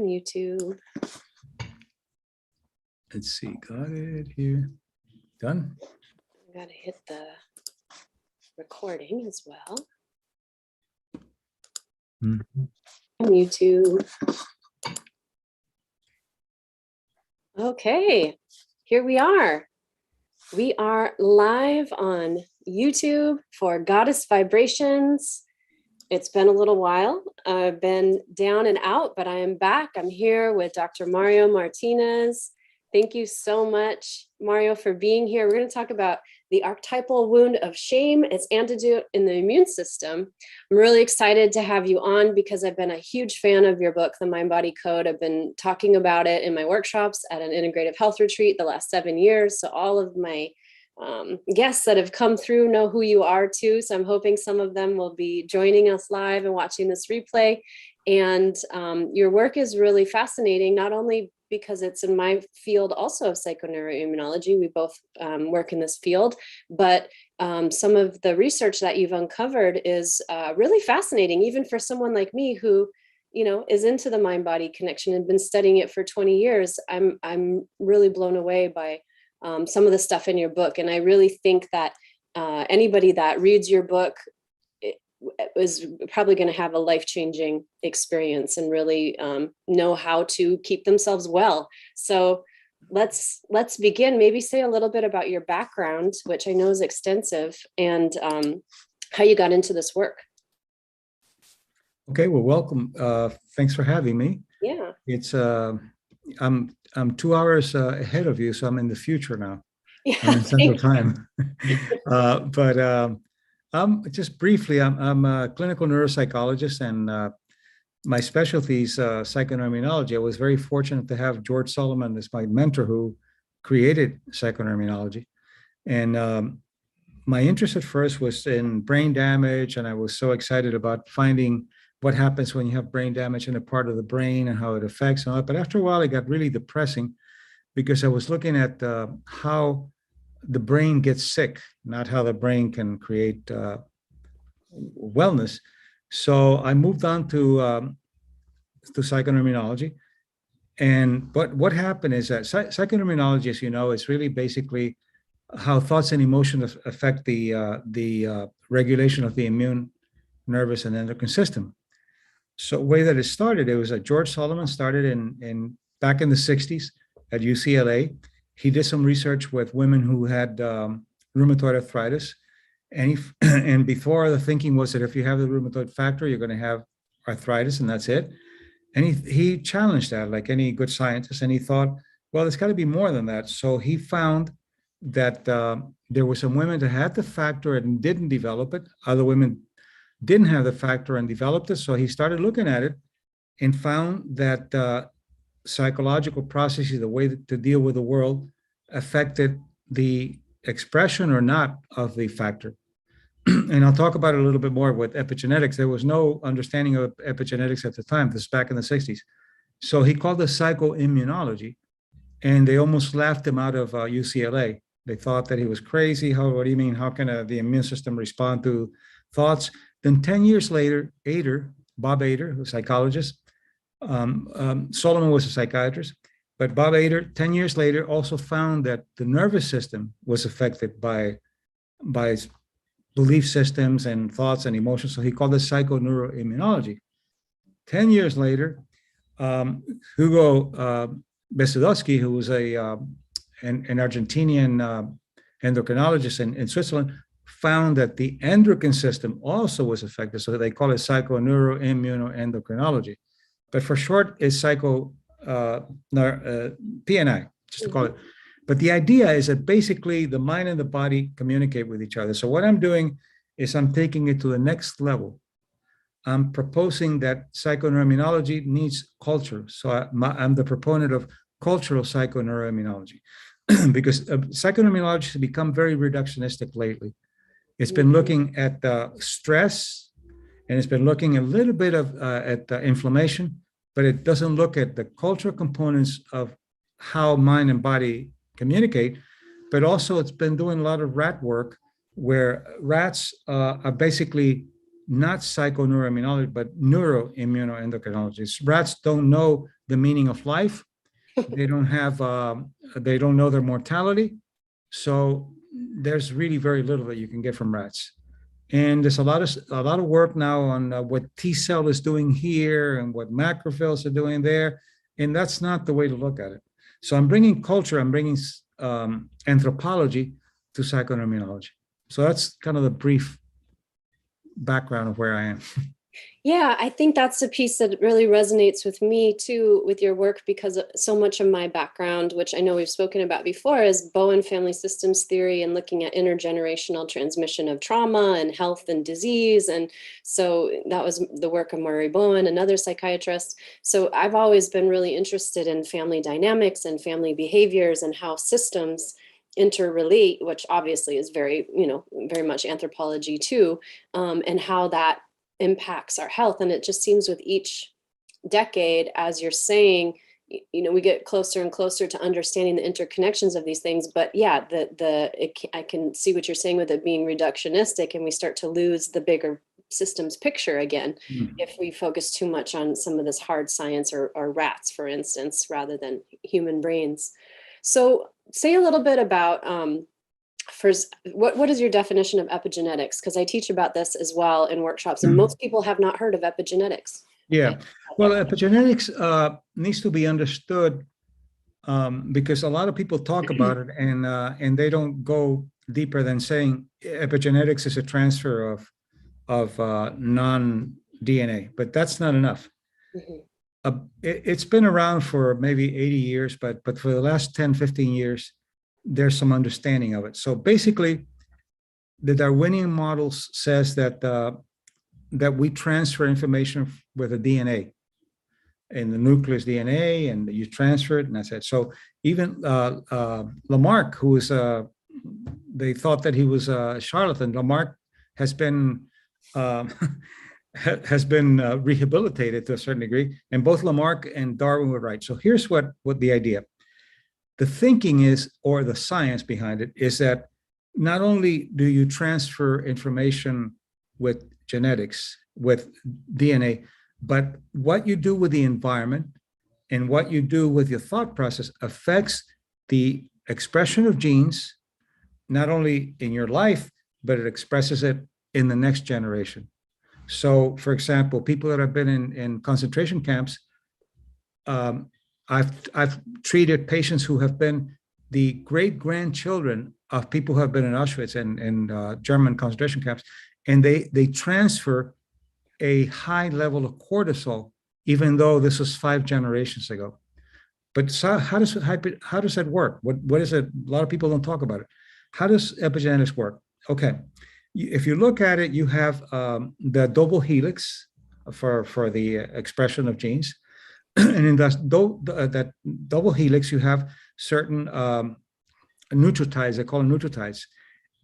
YouTube. Let's see, got it here. Done? I gotta hit the recording as well. YouTube. Okay, here we are. We are live on YouTube for Goddess Vibrations. It's been a little while. I've been down and out, but I am back. I'm here with Dr. Mario Martinez. Thank you so much, Mario, for being here. We're going to talk about the archetypal wound of shame, its antidote in the immune system. I'm really excited to have you on because I've been a huge fan of your book, The Mind Body Code. I've been talking about it in my workshops at an integrative health retreat the last 7 years. So all of my guests that have come through know who you are too. So I'm hoping some of them will be joining us live and watching this replay. And your work is really fascinating, not only because it's in my field also of psychoneuroimmunology. We both work in this field, but some of the research that you've uncovered is really fascinating, even for someone like me who, you know, is into the mind-body connection and been studying it for 20 years. I'm really blown away by some of the stuff in your book. And I really think that anybody that reads your book is probably going to have a life-changing experience and really know how to keep themselves well. So let's begin. Maybe say a little bit about your background, which I know is extensive, and how you got into this work. Okay, well, welcome. Thanks for having me. Yeah. It's I'm 2 hours ahead of you, so I'm in the future now. Yeah. I'm in Central Time. Just briefly, I'm a clinical neuropsychologist, and my specialty is psychoneuroimmunology. I was very fortunate to have George Solomon as my mentor, who created psychoneuroimmunology. And my interest at first was in brain damage, and I was so excited about finding what happens when you have brain damage in a part of the brain and how it affects and all that. But after a while, it got really depressing because I was looking at how the brain gets sick, not how the brain can create wellness. So I moved on to psychoneuroimmunology. But what happened is that psychoneuroimmunology, as you know, is really basically how thoughts and emotions affect the regulation of the immune, nervous, and endocrine system. So the way that it started, it was that George Solomon started in back in the 60s at UCLA. He did some research with women who had rheumatoid arthritis. And before, the thinking was that if you have the rheumatoid factor, you're going to have arthritis, and that's it. And he challenged that like any good scientist. And he thought, well, there's got to be more than that. So he found that there were some women that had the factor and didn't develop it. Other women didn't have the factor and developed it. So he started looking at it and found that psychological processes, the way to deal with the world, affected the expression or not of the factor. And I'll talk about it a little bit more with epigenetics. There was no understanding of epigenetics at the time. This is back in the 60s. So he called it psychoimmunology, and they almost laughed him out of UCLA. They thought that he was crazy. What do you mean? How can the immune system respond to thoughts? Then 10 years later, Bob Ader, a psychologist, Solomon was a psychiatrist, but Bob Ader, 10 years later, also found that the nervous system was affected by belief systems and thoughts and emotions. So he called it psychoneuroimmunology. 10 years later, Hugo Besudowski, who was an Argentinian endocrinologist in Switzerland, found that the endocrine system also was affected. So they call it psychoneuroimmunoendocrinology. But for short, is PNI, just to call it. But the idea is that basically the mind and the body communicate with each other. So what I'm doing is I'm taking it to the next level. I'm proposing that psychoneuroimmunology needs culture. So I'm the proponent of cultural psychoneuroimmunology because psychoneuroimmunology has become very reductionistic lately. It's been looking at stress, and it's been looking a little bit at inflammation, but it doesn't look at the cultural components of how mind and body communicate. But also it's been doing a lot of rat work where rats are basically not psychoneuroimmunology, but neuroimmunoendocrinology. Rats don't know the meaning of life. They don't have, they don't know their mortality. So there's really very little that you can get from rats. And there's a lot of work now on what T cell is doing here and what macrophages are doing there, and that's not the way to look at it. So I'm bringing culture, I'm bringing anthropology to psychoneuroimmunology. So that's kind of the brief background of where I am. Yeah, I think that's a piece that really resonates with me too, with your work, because so much of my background, which I know we've spoken about before, is Bowen family systems theory and looking at intergenerational transmission of trauma and health and disease. And so that was the work of Murray Bowen, another psychiatrist. So I've always been really interested in family dynamics and family behaviors and how systems interrelate, which obviously is very, very much anthropology too, and how that impacts our health. And it just seems with each decade, as you're saying, we get closer and closer to understanding the interconnections of these things. But yeah, I can see what you're saying with it being reductionistic, and we start to lose the bigger systems picture again if we focus too much on some of this hard science or rats, for instance, rather than human brains. So say a little bit about first, what is your definition of epigenetics? Because I teach about this as well in workshops, and most people have not heard of epigenetics. Yeah, well, epigenetics needs to be understood because a lot of people talk about it and they don't go deeper than saying epigenetics is a transfer of non-DNA, but that's not enough. It's been around for maybe 80 years, but for the last 10, 15 years, there's some understanding of it. So basically, the Darwinian model says that that we transfer information with the DNA, and the nucleus DNA, and you transfer it, and that's it. So even Lamarck, who is they thought that he was a charlatan. Lamarck has been rehabilitated to a certain degree, and both Lamarck and Darwin were right. So here's what the idea. The thinking is, or the science behind it, is that not only do you transfer information with genetics, with DNA, but what you do with the environment and what you do with your thought process affects the expression of genes, not only in your life, but it expresses it in the next generation. So, for example, people that have been in concentration camps, I've treated patients who have been the great-grandchildren of people who have been in Auschwitz and German concentration camps, and they transfer a high level of cortisol, even though this was 5 generations ago. But so how does that work? What is it? A lot of people don't talk about it. How does epigenetics work? Okay, if you look at it, you have the double helix for the expression of genes. And in that double helix, you have certain nucleotides, they call them nucleotides.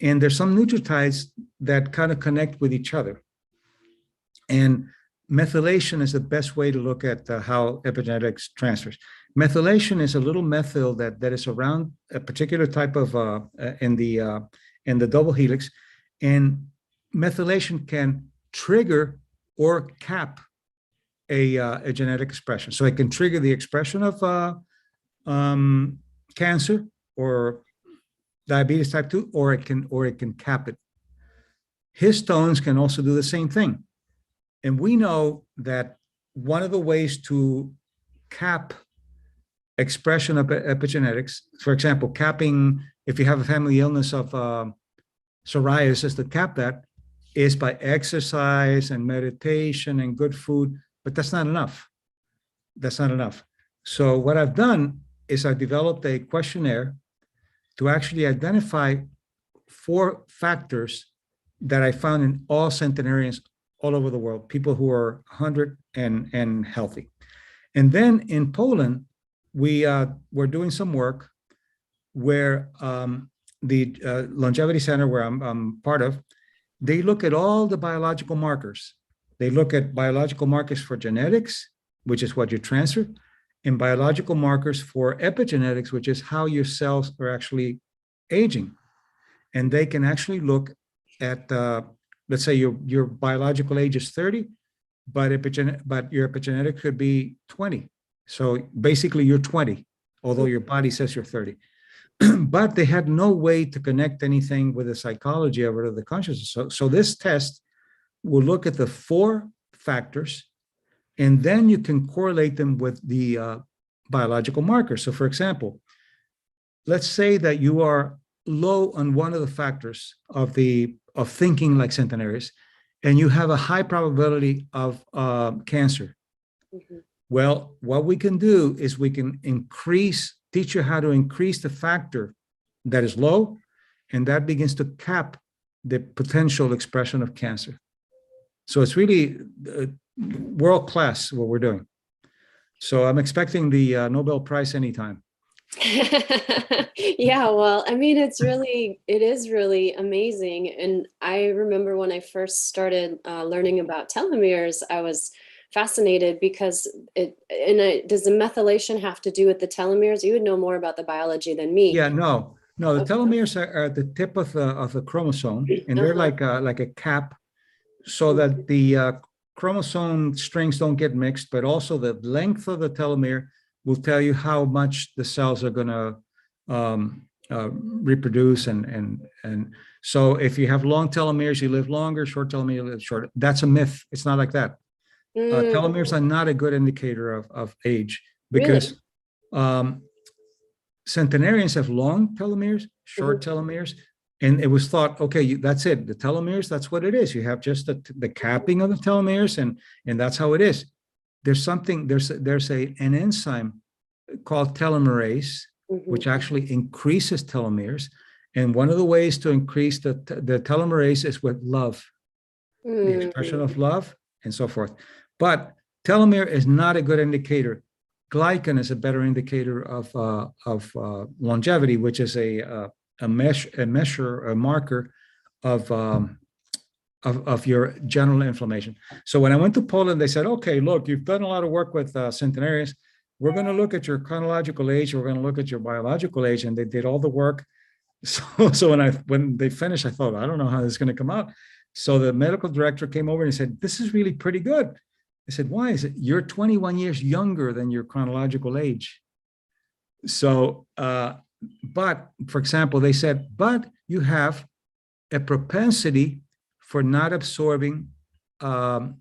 And there's some nucleotides that kind of connect with each other. And methylation is the best way to look at how epigenetics transfers. Methylation is a little methyl that is around a particular type of in the double helix. And methylation can trigger or cap a genetic expression. So it can trigger the expression of cancer or diabetes type 2, or it can cap it. Histones can also do the same thing. And we know that one of the ways to cap expression of epigenetics, for example, capping, if you have a family illness of psoriasis, to cap that is by exercise and meditation and good food. But that's not enough. That's not enough. So what I've done is I developed a questionnaire to actually identify 4 factors that I found in all centenarians all over the world, people who are 100 and healthy. And then in Poland, we're doing some work where the longevity center where I'm part of, they look at all the biological markers. They look at biological markers for genetics, which is what you transfer, and biological markers for epigenetics, which is how your cells are actually aging. And they can actually look at, let's say your biological age is 30, but your epigenetic could be 20. So basically you're 20, although your body says you're 30. But they had no way to connect anything with the psychology of it or the consciousness. So this test will look at the 4 factors, and then you can correlate them with the biological markers. So for example, let's say that you are low on one of the factors of thinking like centenaries, and you have a high probability of cancer. Mm-hmm. Well, what we can do is we can teach you how to increase the factor that is low, and that begins to cap the potential expression of cancer. So it's really world class what we're doing. So I'm expecting the Nobel Prize anytime. Yeah, well, I mean, it is really amazing. And I remember when I first started learning about telomeres, I was fascinated because does the methylation have to do with the telomeres? You would know more about the biology than me. Yeah, no, the Okay. telomeres are at the tip of the chromosome, and they're like a cap, so that the chromosome strings don't get mixed, but also the length of the telomere will tell you how much the cells are going to reproduce. And so if you have long telomeres, you live longer. Short telomeres, you live shorter. That's a myth. It's not like that. Telomeres are not a good indicator of age, because centenarians have long telomeres, short telomeres. And it was thought, okay, that's it. The telomeres, that's what it is. You have just the capping of the telomeres, and that's how it is. There's an enzyme called telomerase, which actually increases telomeres. And one of the ways to increase the telomerase is with love, the expression of love, and so forth. But telomere is not a good indicator. Glycan is a better indicator of longevity, which is a marker of your general inflammation. So when I went to Poland, they said, okay, look, you've done a lot of work with centenarians. We're going to look at your chronological age. We're going to look at your biological age. And they did all the work. So when they finished, I thought, I don't know how this is going to come out. So the medical director came over and he said, this is really pretty good. I said, why is it? You're 21 years younger than your chronological age. So, but for example, they said, but you have a propensity for not absorbing, for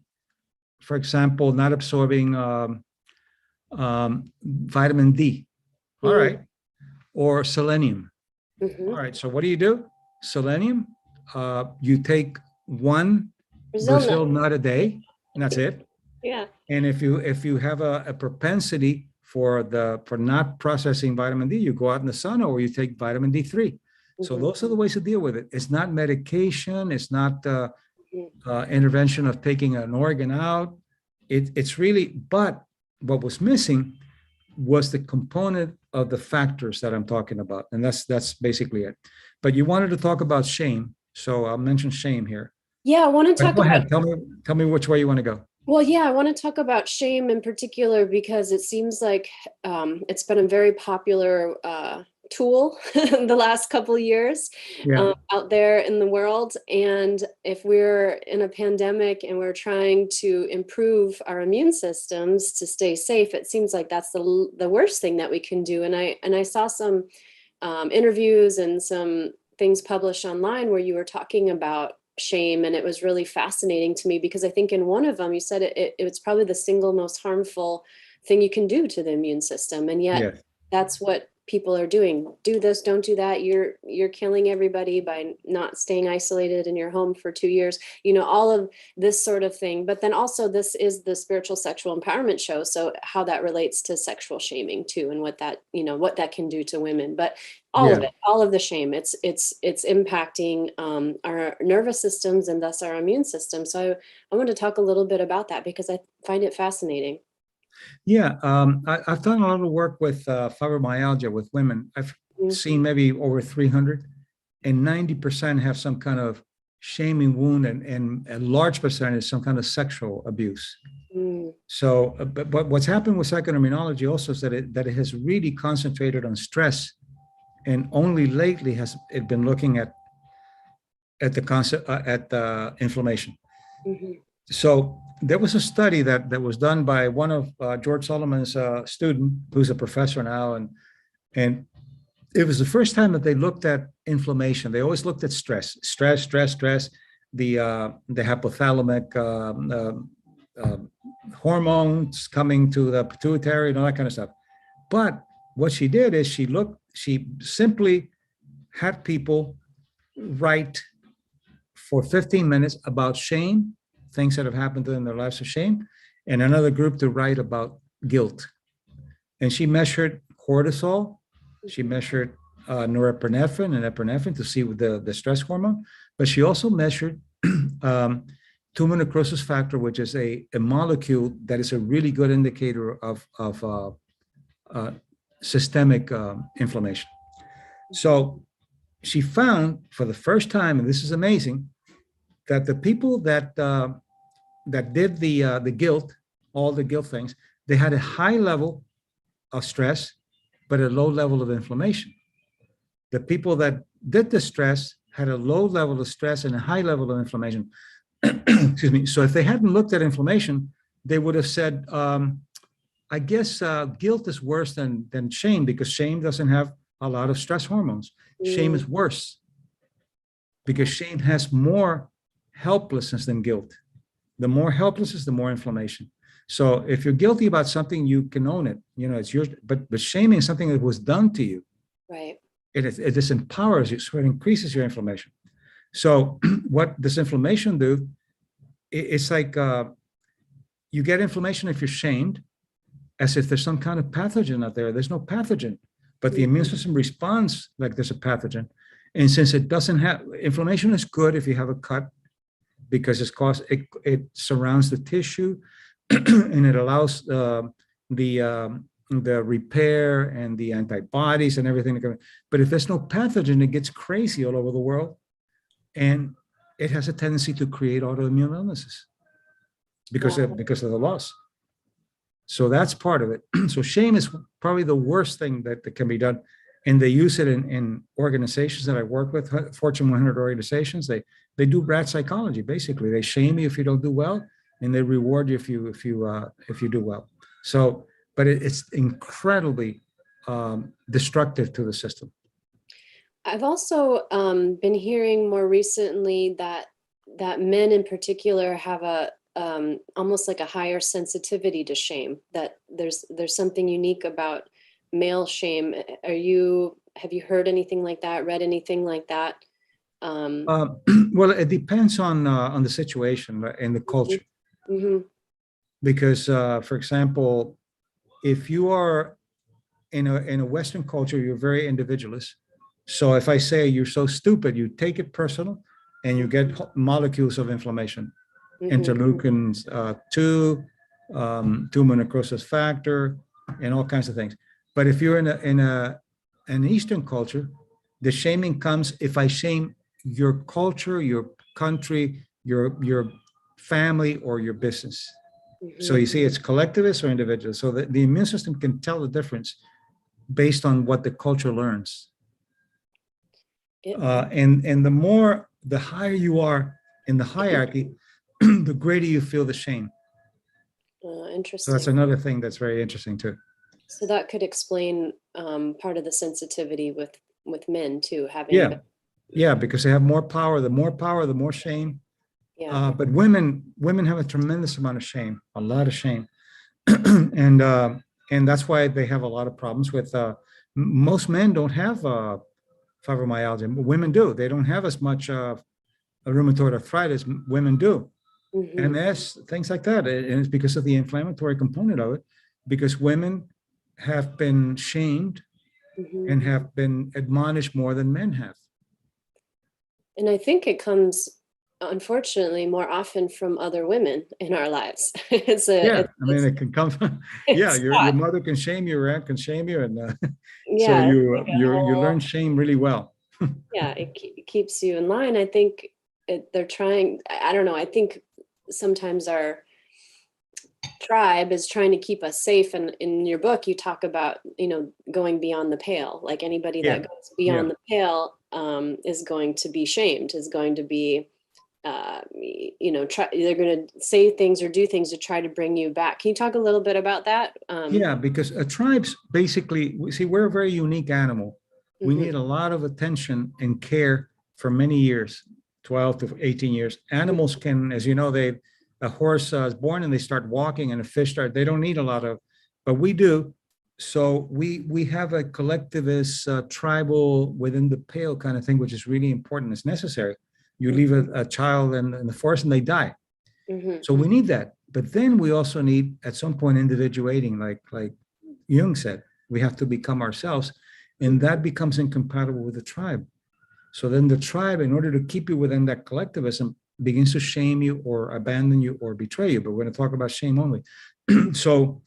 example, not absorbing vitamin D. All right. Or selenium. All right. So what do? Selenium, you take 1 Brazil nut a day, and that's it. Yeah. And if you have a propensity for not processing vitamin D, you go out in the sun, or you take vitamin D3. So those are the ways to deal with it. It's not medication. It's not intervention of taking an organ out. It's really, but what was missing was the component of the factors that I'm talking about. And that's basically it. But you wanted to talk about shame. So I'll mention shame here. Yeah, I want to talk Go about. Ahead. Tell me which way you want to go. Well, yeah, I want to talk about shame in particular because it seems like it's been a very popular tool the last couple of years out there in the world. And if we're in a pandemic and we're trying to improve our immune systems to stay safe, it seems like that's the worst thing that we can do. And I saw some interviews and some things published online where you were talking about shame, and it was really fascinating to me because I think in one of them you said it's probably the single most harmful thing you can do to the immune system, and yet that's what people are doing. Do this, don't do that. You're killing everybody by not staying isolated in your home for 2 years, all of this sort of thing. But then also this is the spiritual sexual empowerment show, so how that relates to sexual shaming too, and what that can do to women. But all of it, all of the shame, it's impacting our nervous systems and thus our immune system. So I want to talk a little bit about that because I find it fascinating. Yeah, I've done a lot of work with fibromyalgia with women. I've seen maybe over 300, and 90% have some kind of shaming wound, and a large percentage some kind of sexual abuse. So, but what's happened with psychoneuroimmunology also is that it has really concentrated on stress, and only lately has it been looking at the concept at the inflammation. So there was a study that was done by one of George Solomon's student, who's a professor now, and it was the first time that they looked at inflammation. They always looked at stress, the hypothalamic hormones coming to the pituitary and all that kind of stuff. But what she did is she simply had people write for 15 minutes about shame, things that have happened to them in their lives of shame, and another group to write about guilt. And she measured cortisol, she measured norepinephrine and epinephrine to see the stress hormone, but she also measured tumor necrosis factor, which is a molecule that is a really good indicator of systemic inflammation. So she found for the first time, and this is amazing, that the people that did the guilt, all the guilt things, they had a high level of stress, but a low level of inflammation. The people that did the stress had a low level of stress and a high level of inflammation. Excuse me. So if they hadn't looked at inflammation, they would have said, I guess guilt is worse than shame, because shame doesn't have a lot of stress hormones. Shame is worse because shame has more helplessness than guilt. The more helplessness, the more inflammation. So if you're guilty about something, you can own it. You know, it's yours. But shaming is something that was done to you. Right. It disempowers you, so it increases your inflammation. So what does inflammation do? It's like you get inflammation if you're shamed, as if there's some kind of pathogen out there. There's no pathogen, but the immune system responds like there's a pathogen. And since it doesn't have, inflammation is good if you have a cut, because it surrounds the tissue and it allows the repair and the antibodies and everything to come in. But if there's no pathogen, it gets crazy all over the world, and it has a tendency to create autoimmune illnesses because of the loss. So that's part of it. So shame is probably the worst thing that can be done. And they use it in organizations that I work with, Fortune 100 organizations. They do rat psychology. Basically, they shame you if you don't do well, and they reward you if you do well. So, but it's incredibly destructive to the system. I've also been hearing more recently that men in particular have a almost like a higher sensitivity to shame. That there's something unique about male shame. Have you heard anything like that? Read anything like that? Well, it depends on the situation and the culture. Mm-hmm. Because, for example, if you are in a Western culture, you're very individualist. So if I say you're so stupid, you take it personal, and you get molecules of inflammation, interleukins 2, tumor necrosis factor, and all kinds of things. But if you're in an Eastern culture, the shaming comes if I shame your culture, your country, your family, or your business. So you see, it's collectivist or individualist. So the immune system can tell the difference based on what the culture learns. And the higher you are in the hierarchy, the greater you feel the shame. Interesting. So that's another thing that's very interesting too. So that could explain part of the sensitivity with men too, having. Yeah, because they have more power. The more shame. Yeah. But women have a tremendous amount of shame, a lot of shame, and that's why they have a lot of problems with. Most men don't have fibromyalgia. Women do. They don't have as much rheumatoid arthritis. Women do. MS, things like that, and it's because of the inflammatory component of it. Because women have been shamed and have been admonished more than men have. And I think it comes, unfortunately, more often from other women in our lives. It can come from, your mother can shame you, your aunt can shame you, and so you learn shame really well. Yeah, it keeps you in line. I think they're trying, I don't know, I think sometimes our tribe is trying to keep us safe. And in your book, you talk about, going beyond the pale. Like anybody that goes beyond the pale is going to be shamed, is going to be they're going to say things or do things to try to bring you back. Can you talk a little bit about that? Yeah, because tribes basically, see, we're a very unique animal. We Mhm. need a lot of attention and care for many years, 12 to 18 years. Animals can, as you know, a horse is born and they start walking, and a fish they don't need a lot of, but we do. So we have a collectivist, tribal, within the pale kind of thing, which is really important. It's necessary. You leave a child in the forest and they die. Mhm. So we need that. But then we also need at some point individuating, like Jung said, we have to become ourselves. And that becomes incompatible with the tribe. So then the tribe, in order to keep you within that collectivism, begins to shame you or abandon you or betray you. But we're going to talk about shame only. So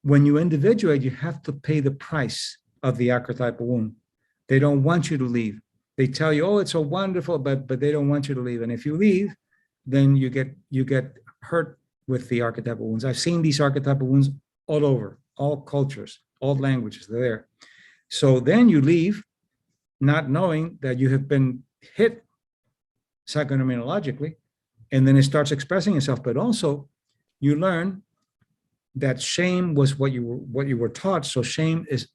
when you individuate, you have to pay the price of the archetypal wound. They don't want you to leave. They tell you, oh, it's so wonderful, but they don't want you to leave. And if you leave, then you get hurt with the archetypal wounds. I've seen these archetypal wounds all over, all cultures, all languages, they're there. So then you leave, not knowing that you have been hit psychoneuroimmunologically, and then it starts expressing itself. But also, you learn that shame was what you were taught. So shame is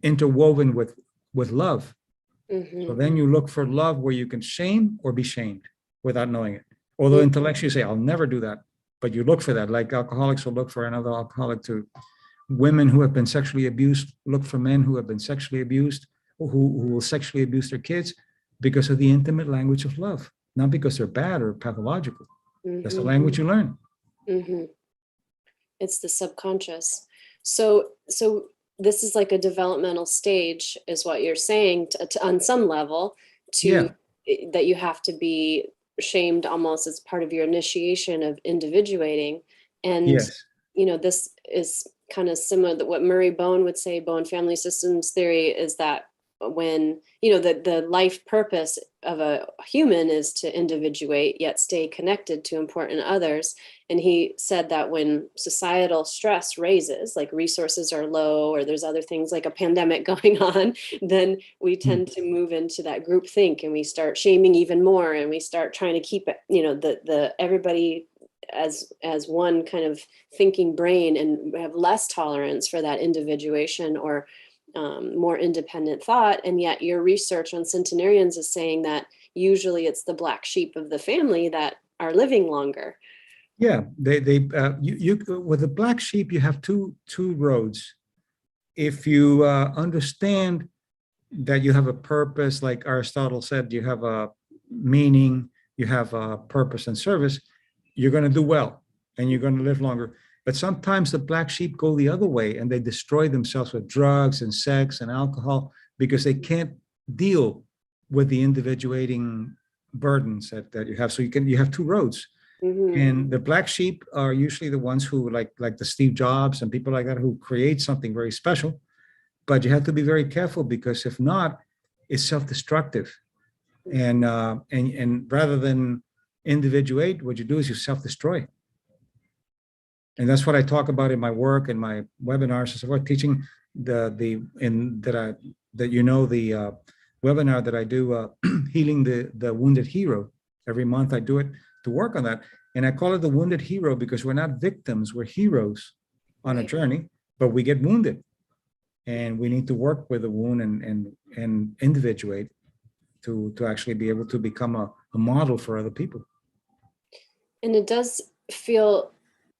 interwoven with love. Mhm. So then you look for love where you can shame or be shamed without knowing it. Although Mhm. intellectually you say, I'll never do that. But you look for that, like alcoholics will look for another alcoholic too. Women who have been sexually abused look for men who have been sexually abused, or who will sexually abuse their kids because of the intimate language of love, not because they're bad or pathological. That's the Mhm. language you learn. Mhm. It's the subconscious. So this is like a developmental stage, is what you're saying, on some level, to Yeah. that you have to be shamed almost as part of your initiation of individuating. And Yes. this is kind of similar to what Murray Bowen would say. Bowen family systems theory is that when the life purpose of a human is to individuate yet stay connected to important others. And he said that when societal stress raises, like resources are low or there's other things like a pandemic going on, then we tend to move into that group think, and we start shaming even more, and we start trying to keep it, the everybody as one kind of thinking brain, and have less tolerance for that individuation or more independent thought. And yet your research on centenarians is saying that usually it's the black sheep of the family that are living longer. Yeah. You with the black sheep, you have two roads. If you understand that you have a purpose, like Aristotle said, you have a meaning, you have a purpose and service, you're going to do well and you're going to live longer. But sometimes the black sheep go the other way and they destroy themselves with drugs and sex and alcohol because they can't deal with the individuating burdens that you have. So you have two roads. Mm-hmm. And the black sheep are usually the ones who like the Steve Jobs and people like that who create something very special. But you have to be very careful because if not, it's self-destructive. And rather than individuate, what you do is you self-destroy. And that's what I talk about in my work and my webinars and so forth, teaching the in that I that the webinar that I do, healing the wounded hero. Every month I do it to work on that, and I call it the wounded hero because we're not victims, we're heroes on a Right. journey, but we get wounded, and we need to work with the wound and individuate to actually be able to become a model for other people. And it does feel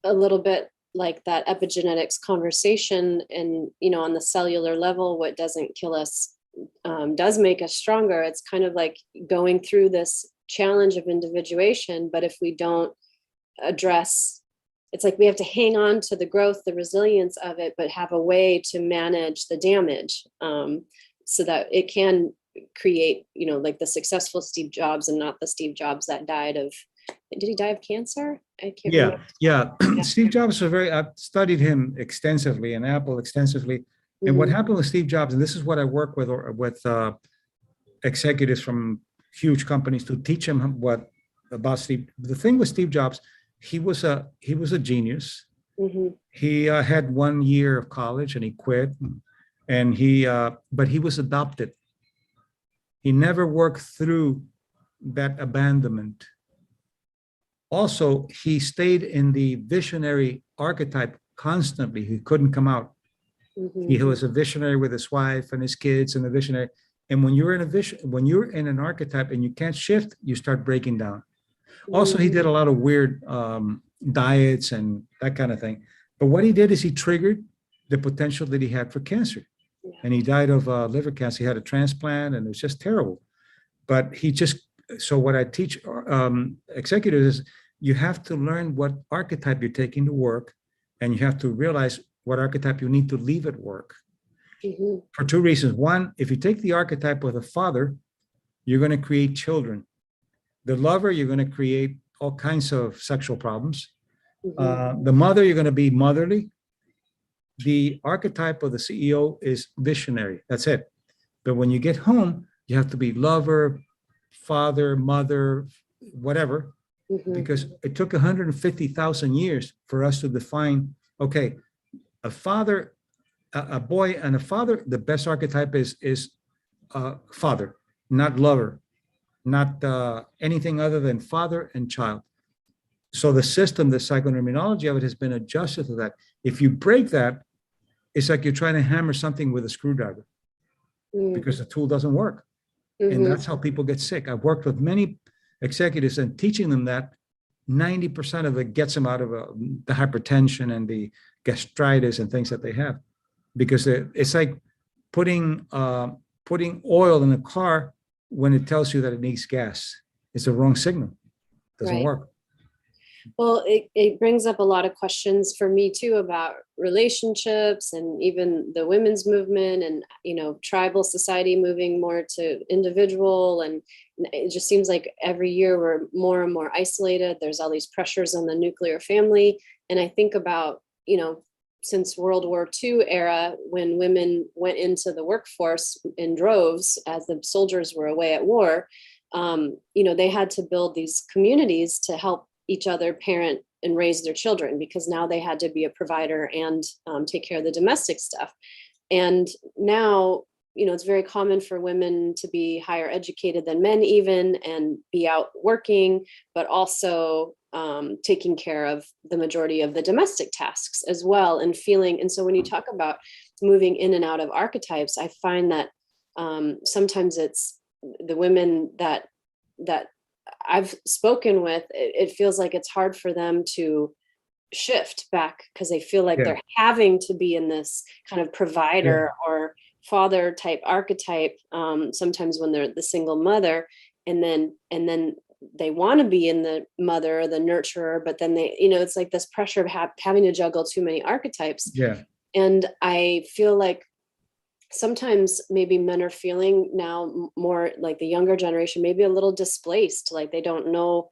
a little bit like that epigenetics conversation. And, on the cellular level, what doesn't kill us does make us stronger. It's kind of like going through this challenge of individuation. But if we don't address, it's like we have to hang on to the growth, the resilience of it, but have a way to manage the damage, so that it can create, like the successful Steve Jobs, and not the Steve Jobs that died of, did he die of cancer? I can't Yeah, remember. yeah. Yeah. Steve Jobs was I've studied him extensively and Apple extensively. And what Mhm. happened with Steve Jobs, and this is what I work with executives from huge companies to teach them what about Steve. The thing with Steve Jobs, he was a genius. Mhm. He had 1 year of college and he quit, and but he was adopted. He never worked through that abandonment. also, he stayed in the visionary archetype constantly. He couldn't come out. He was a visionary with his wife and his kids, and a visionary. And when you're in a vision, when you're in an archetype and you can't shift, you start breaking down. Also, he did a lot of weird diets and that kind of thing. But what he did is he triggered the potential that he had for cancer. And he died of liver cancer. He had a transplant, and it was just terrible. But he just, so what I teach executives is you have to learn what archetype you're taking to work, and you have to realize what archetype you need to leave at work. For two reasons. One, if you take the archetype of the father, you're going to create children. The lover, you're going to create all kinds of sexual problems. The mother, you're going to be motherly. The archetype of the CEO is visionary. That's it. But when you get home, you have to be lover, father, mother, whatever, because it took 150,000 years for us to define, okay, a father, a boy and a father, the best archetype is father, not lover, not anything other than father and child. So the system, the psychoneuroimmunology of it has been adjusted to that. If you break that, it's like you're trying to hammer something with a screwdriver because the tool doesn't work. And that's how people get sick. I've worked with many executives and teaching them that 90% of it gets them out of the hypertension and the gastritis and things that they have. Because it's like putting oil in a car when it tells you that it needs gas. It's a wrong signal. It doesn't work. Well, it brings up a lot of questions for me too about relationships and even the women's movement and, tribal society moving more to individual. And it just seems like every year we're more and more isolated. There's all these pressures on the nuclear family. And I think about, since World War II era, when women went into the workforce in droves as the soldiers were away at war, they had to build these communities to help each other parent and raise their children, because now they had to be a provider and take care of the domestic stuff. And now, it's very common for women to be higher educated than men even, and be out working, but also taking care of the majority of the domestic tasks as well, and feeling. And so when you talk about moving in and out of archetypes, I find that sometimes it's the women that I've spoken with, it feels like it's hard for them to shift back because they feel like they're having to be in this kind of provider or father type archetype, sometimes when they're the single mother, and then they want to be in the mother or the nurturer, but then they, it's like this pressure of having to juggle too many archetypes. And I feel like sometimes maybe men are feeling now more like the younger generation, maybe a little displaced, like they don't know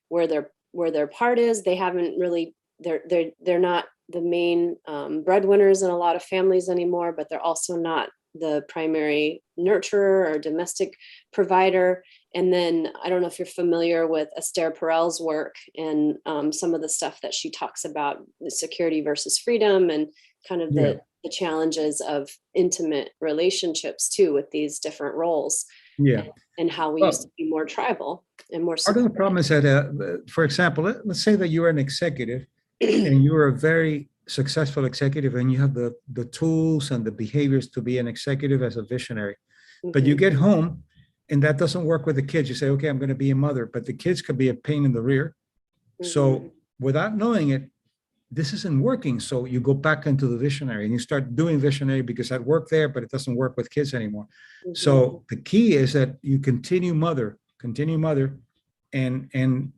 where their part is. They haven't really, they're not the main breadwinners in a lot of families anymore, but they're also not the primary nurturer or domestic provider. And then I don't know if you're familiar with Esther Perel's work and some of the stuff that she talks about, the security versus freedom, and kind of the challenges of intimate relationships too with these different roles. And how we used to be more tribal and more part of the problem is that for example, let's say that you're an executive and you're a very successful executive and you have the tools and the behaviors to be an executive as a visionary, but you get home and that doesn't work with the kids. You say, okay, I'm going to be a mother, but the kids could be a pain in the rear. So without knowing it, this isn't working. So you go back into the visionary and you start doing visionary because that worked there, but it doesn't work with kids anymore. So the key is that you continue mother and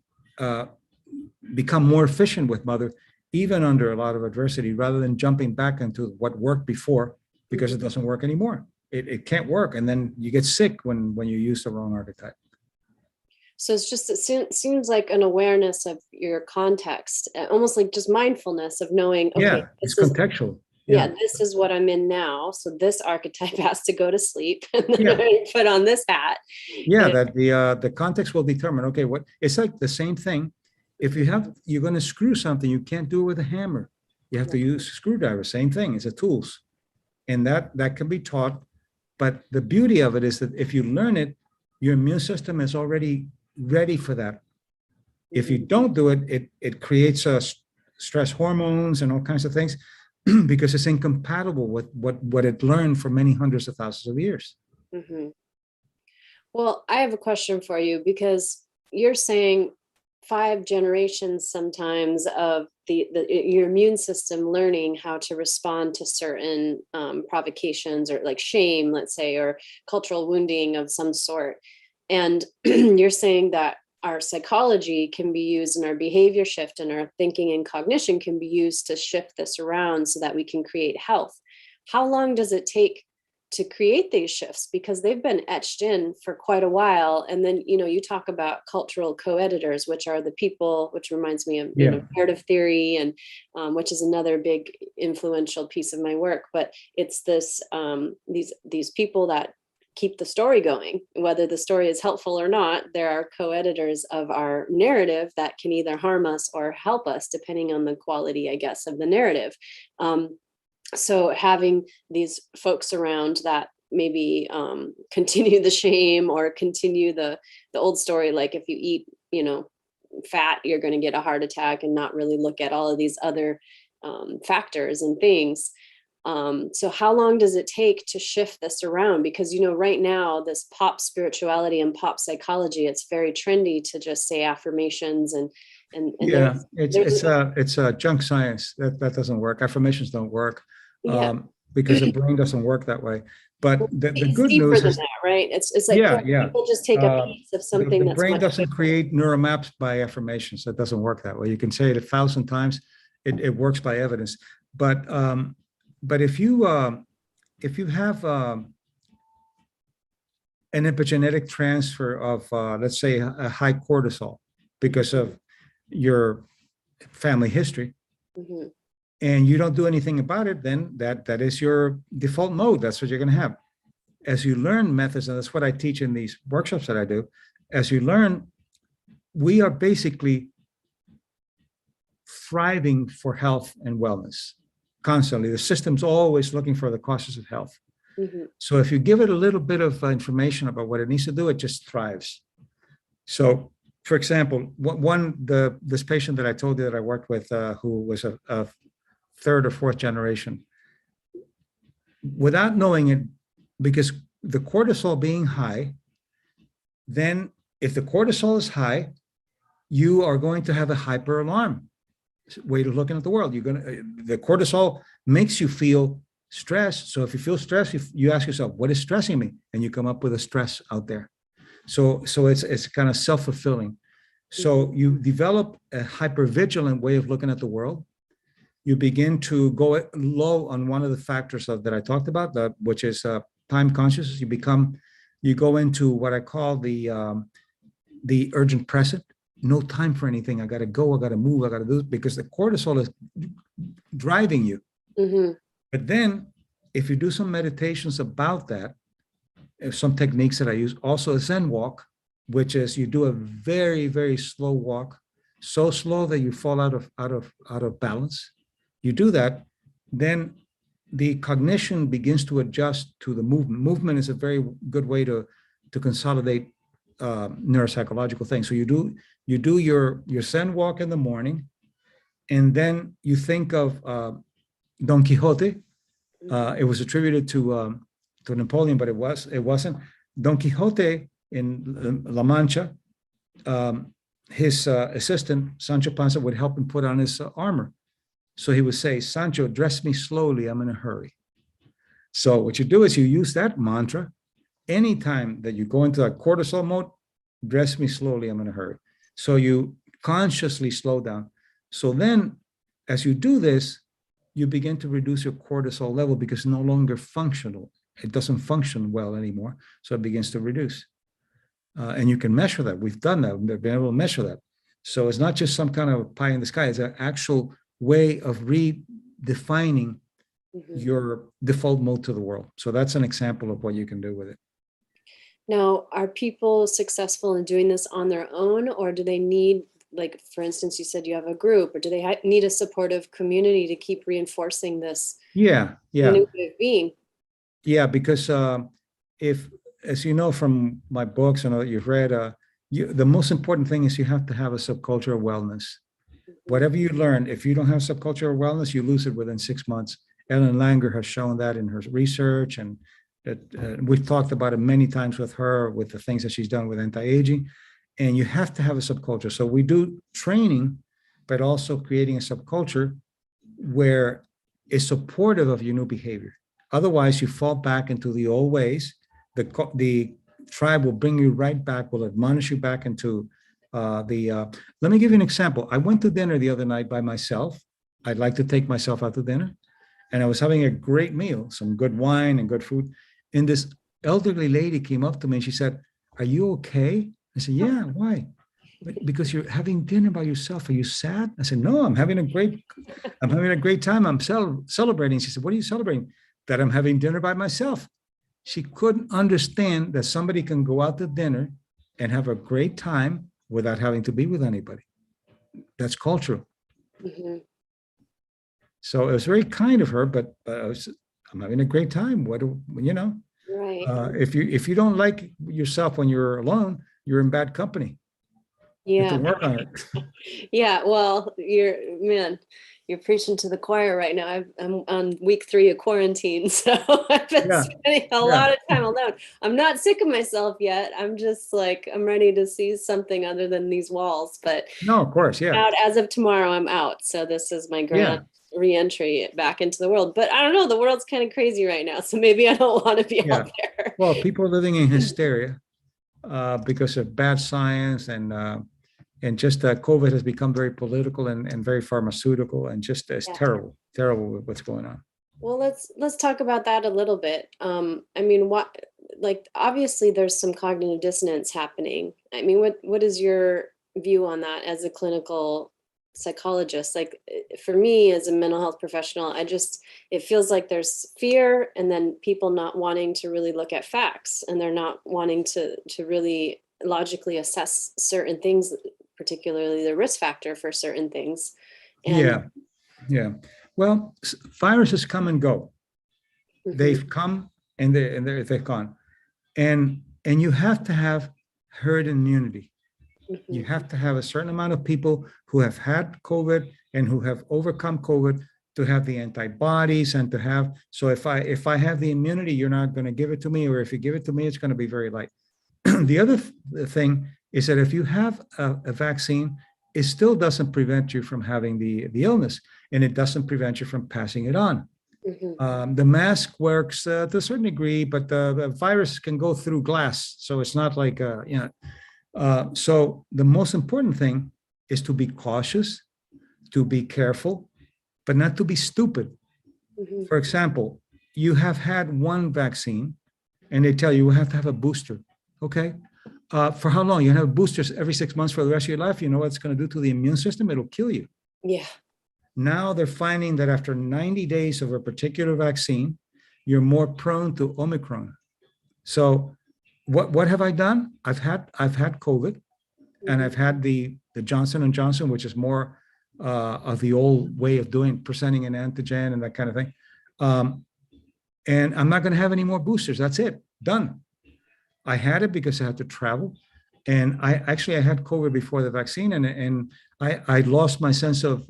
become more efficient with mother, even under a lot of adversity, rather than jumping back into what worked before because it doesn't work anymore. It can't work. And then you get sick when you use the wrong archetype. So it's just, it seems like an awareness of your context, almost like just mindfulness of knowing, okay, it's contextual. This is what I'm in now. So this archetype has to go to sleep and then I put on this hat. That the context will determine, okay, what it's like the same thing. If you're going to screw something, you can't do it with a hammer. You have to use a screwdriver, same thing, it's a tools. And that can be taught. But the beauty of it is that if you learn it, your immune system is already ready for that. If you don't do it, it creates stress hormones and all kinds of things because it's incompatible with what it learned for many hundreds of thousands of years. Mm-hmm. Well, I have a question for you, because you're saying 5 generations sometimes of your immune system learning how to respond to certain provocations, or like shame, let's say, or cultural wounding of some sort. And you're saying that our psychology can be used, and our behavior shift and our thinking and cognition can be used to shift this around so that we can create health. How long does it take to create these shifts? Because they've been etched in for quite a while. And then, you talk about cultural co-editors, which are the people, which reminds me of narrative theory, and which is another big influential piece of my work. But it's this these people that keep the story going, whether the story is helpful or not. There are co-editors of our narrative that can either harm us or help us, depending on the quality, I guess, of the narrative. So having these folks around that maybe continue the shame or continue the old story, like if you eat, fat, you're going to get a heart attack, and not really look at all of these other factors and things. So how long does it take to shift this around? Because, right now, this pop spirituality and pop psychology, it's very trendy to just say affirmations and yeah, it's a junk science that doesn't work. Affirmations don't work. Because the brain doesn't work that way. But the good news is that, right? It's like people just take a piece of something. The brain doesn't create neural maps by affirmations. It doesn't work that way. You can say it 1,000 times. It works by evidence. But if you have an epigenetic transfer of let's say a high cortisol because of your family history, mm-hmm. and you don't do anything about it, then that is your default mode. That's what you're going to have. As you learn methods, and that's what I teach in these workshops that I do, as you learn, we are basically thriving for health and wellness constantly. The system's always looking for the causes of health. Mm-hmm. So if you give it a little bit of information about what it needs to do, it just thrives. So, for example, this patient that I told you that I worked with, who was a third or fourth generation, without knowing it, because the cortisol being high, then if the cortisol is high, you are going to have a hyper alarm way of looking at the world. The cortisol makes you feel stressed. So if you feel stressed, you ask yourself, what is stressing me? And you come up with a stress out there. So it's kind of self-fulfilling. So you develop a hypervigilant way of looking at the world. You begin to go low on one of the factors that I talked about, which is time consciousness. You go into what I call the urgent present. No time for anything. I got to go. I got to move. I got to do it, because the cortisol is driving you. Mm-hmm. But then, if you do some meditations about that, some techniques that I use, also a Zen walk, which is you do a very, very slow walk, so slow that you fall out of balance. You do that, then the cognition begins to adjust to the movement. Movement is a very good way to consolidate neuropsychological things. So you do your Zen walk in the morning, and then you think of Don Quixote. It was attributed to Napoleon, but it wasn't. Don Quixote in La Mancha, his assistant Sancho Panza would help him put on his armor. So he would say, Sancho, dress me slowly, I'm in a hurry. So what you do is you use that mantra anytime that you go into a cortisol mode, dress me slowly, I'm in a hurry. So you consciously slow down. So then as you do this, you begin to reduce your cortisol level because it's no longer functional. It doesn't function well anymore. So it begins to reduce. And you can measure that. We've done that. We've been able to measure that. So it's not just some kind of pie in the sky. It's an actual way of redefining your default mode to the world. So that's an example of what you can do with it. Now, are people successful in doing this on their own, or do they need, like, for instance, you said you have a group, or do they need a supportive community to keep reinforcing this? Yeah. New way of being? Yeah, because if, as you know from my books and all that you've read, the most important thing is you have to have a subcultural wellness. Whatever you learn, if you don't have subcultural wellness, you lose it within 6 months. Ellen Langer has shown that in her research, and that we've talked about it many times with her, with the things that she's done with anti-aging. And you have to have a subculture. So we do training, but also creating a subculture where it's supportive of your new behavior. Otherwise, you fall back into the old ways. The tribe will bring you right back, will admonish you back into let me give you an example. I went to dinner the other night by myself. I'd like to take myself out to dinner. And I was having a great meal, some good wine and good food. And this elderly lady came up to me and she said, "Are you okay?" I said, "Yeah, why?" "Because you're having dinner by yourself. Are you sad?" I said, "No, I'm having a great time. I'm celebrating." She said, "What are you celebrating?" "That I'm having dinner by myself." She couldn't understand that somebody can go out to dinner and have a great time without having to be with anybody. That's cultural. Mm-hmm. So it was very kind of her, but I'm having a great time. What do you know? Right. If you don't like yourself when you're alone, you're in bad company. You have Yeah. to work on it. Yeah. Well, you're preaching to the choir right now. I'm on week 3 of quarantine, so I've been Yeah. spending a lot of time alone. I'm not sick of myself yet. I'm just like, I'm ready to see something other than these walls. But No, of course, yeah. out as of tomorrow, I'm out. So this is my grand Yeah. re-entry back into the world. But I don't know, the world's kind of crazy right now. So maybe I don't want to be Yeah. out there. Well, people are living in hysteria because of bad science and just COVID has become very political and very pharmaceutical, and just it's Yeah. terrible with what's going on. Well, let's talk about that a little bit. I mean, like obviously there's some cognitive dissonance happening. I mean, what is your view on that as a clinical psychologist? Like for me as a mental health professional, it feels like there's fear, and then people not wanting to really look at facts, and they're not wanting to really logically assess certain things, particularly the risk factor for certain things. And Yeah. Yeah. Well, viruses come and go. Mhm. They've come and they've gone. And you have to have herd immunity. You have to have a certain amount of people who have had COVID and who have overcome COVID to have the antibodies and to have. So if I have the immunity, you're not going to give it to me, or if you give it to me, it's going to be very light. The other thing is that if you have a vaccine, it still doesn't prevent you from having the illness, and it doesn't prevent you from passing it on. The mask works to a certain degree, but the virus can go through glass, so it's not like so the most important thing is to be cautious, to be careful, but not to be stupid. For example, you have had one vaccine, and they tell you have to have a booster. Okay, for how long? You have boosters every 6 months for the rest of your life. You know what it's going to do to the immune system? It'll kill you. Yeah. Now they're finding that after 90 days of a particular vaccine, you're more prone to Omicron. So what have I done? I've had COVID, and I've had the Johnson and Johnson, which is more of the old way of presenting an antigen and that kind of thing. And I'm not going to have any more boosters. That's it. Done. I had it because I had to travel. And I had COVID before the vaccine, and I lost my sense of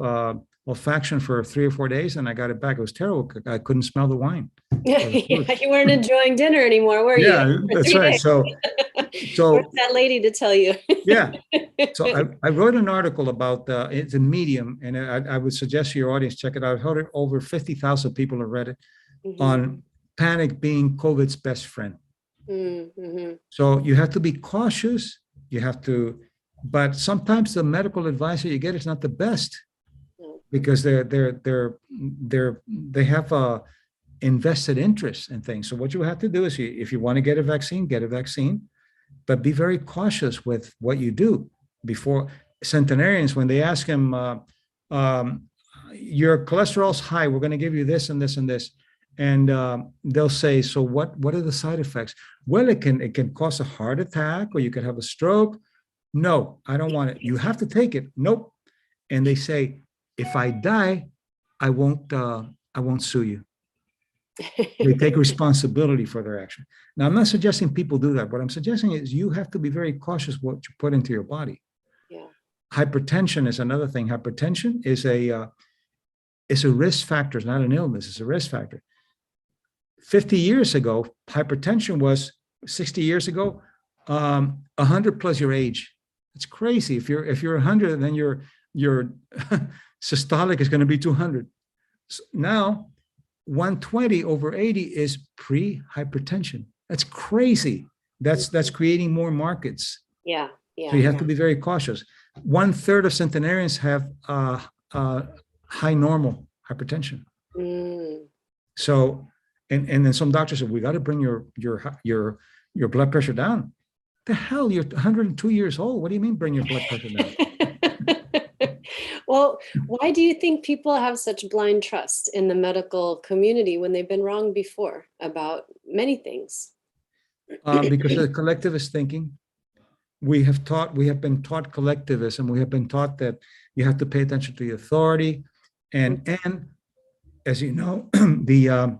olfaction for 3 or 4 days, and I got it back. It was terrible. I couldn't smell the wine. Yeah, you weren't enjoying dinner anymore, were you? Yeah, that's right. So where's that lady to tell you? Yeah. So I wrote an article about it's a Medium, and I would suggest to your audience check it out. I've heard over 50,000 people have read it on panic being COVID's best friend. So you have to be cautious. You have to, but sometimes the medical advice that you get is not the best because they have a invested interest in things. So what you have to do is, if you want to get a vaccine, but be very cautious with what you do. Before centenarians, when they ask him, your cholesterol's high, we're going to give you this and this and this. And they'll say, so what are the side effects? Well, it can cause a heart attack, or you could have a stroke. No, I don't want it. You have to take it. Nope. And they say, if I die, I won't sue you. They take responsibility for their action. Now, I'm not suggesting people do that. What I'm suggesting is you have to be very cautious what you put into your body. Yeah. Hypertension is another thing. Hypertension is a risk factor. It's not an illness. It's a risk factor. 50 years ago, hypertension was 60 years ago, 100 plus your age. It's crazy. If you're 100, then your systolic is going to be 200. So now, 120 over 80 is pre-hypertension. That's crazy. That's creating more markets. Yeah. Yeah. So you have to be very cautious. 1/3 of centenarians have high normal hypertension. Mm. So, and then some doctors say, we got to bring your blood pressure down. The hell, you're 102 years old. What do you mean bring your blood pressure down? Well, why do you think people have such blind trust in the medical community when they've been wrong before about many things? Because of the collectivist thinking. We have been taught collectivism. We have been taught that you have to pay attention to the authority. And as you know, the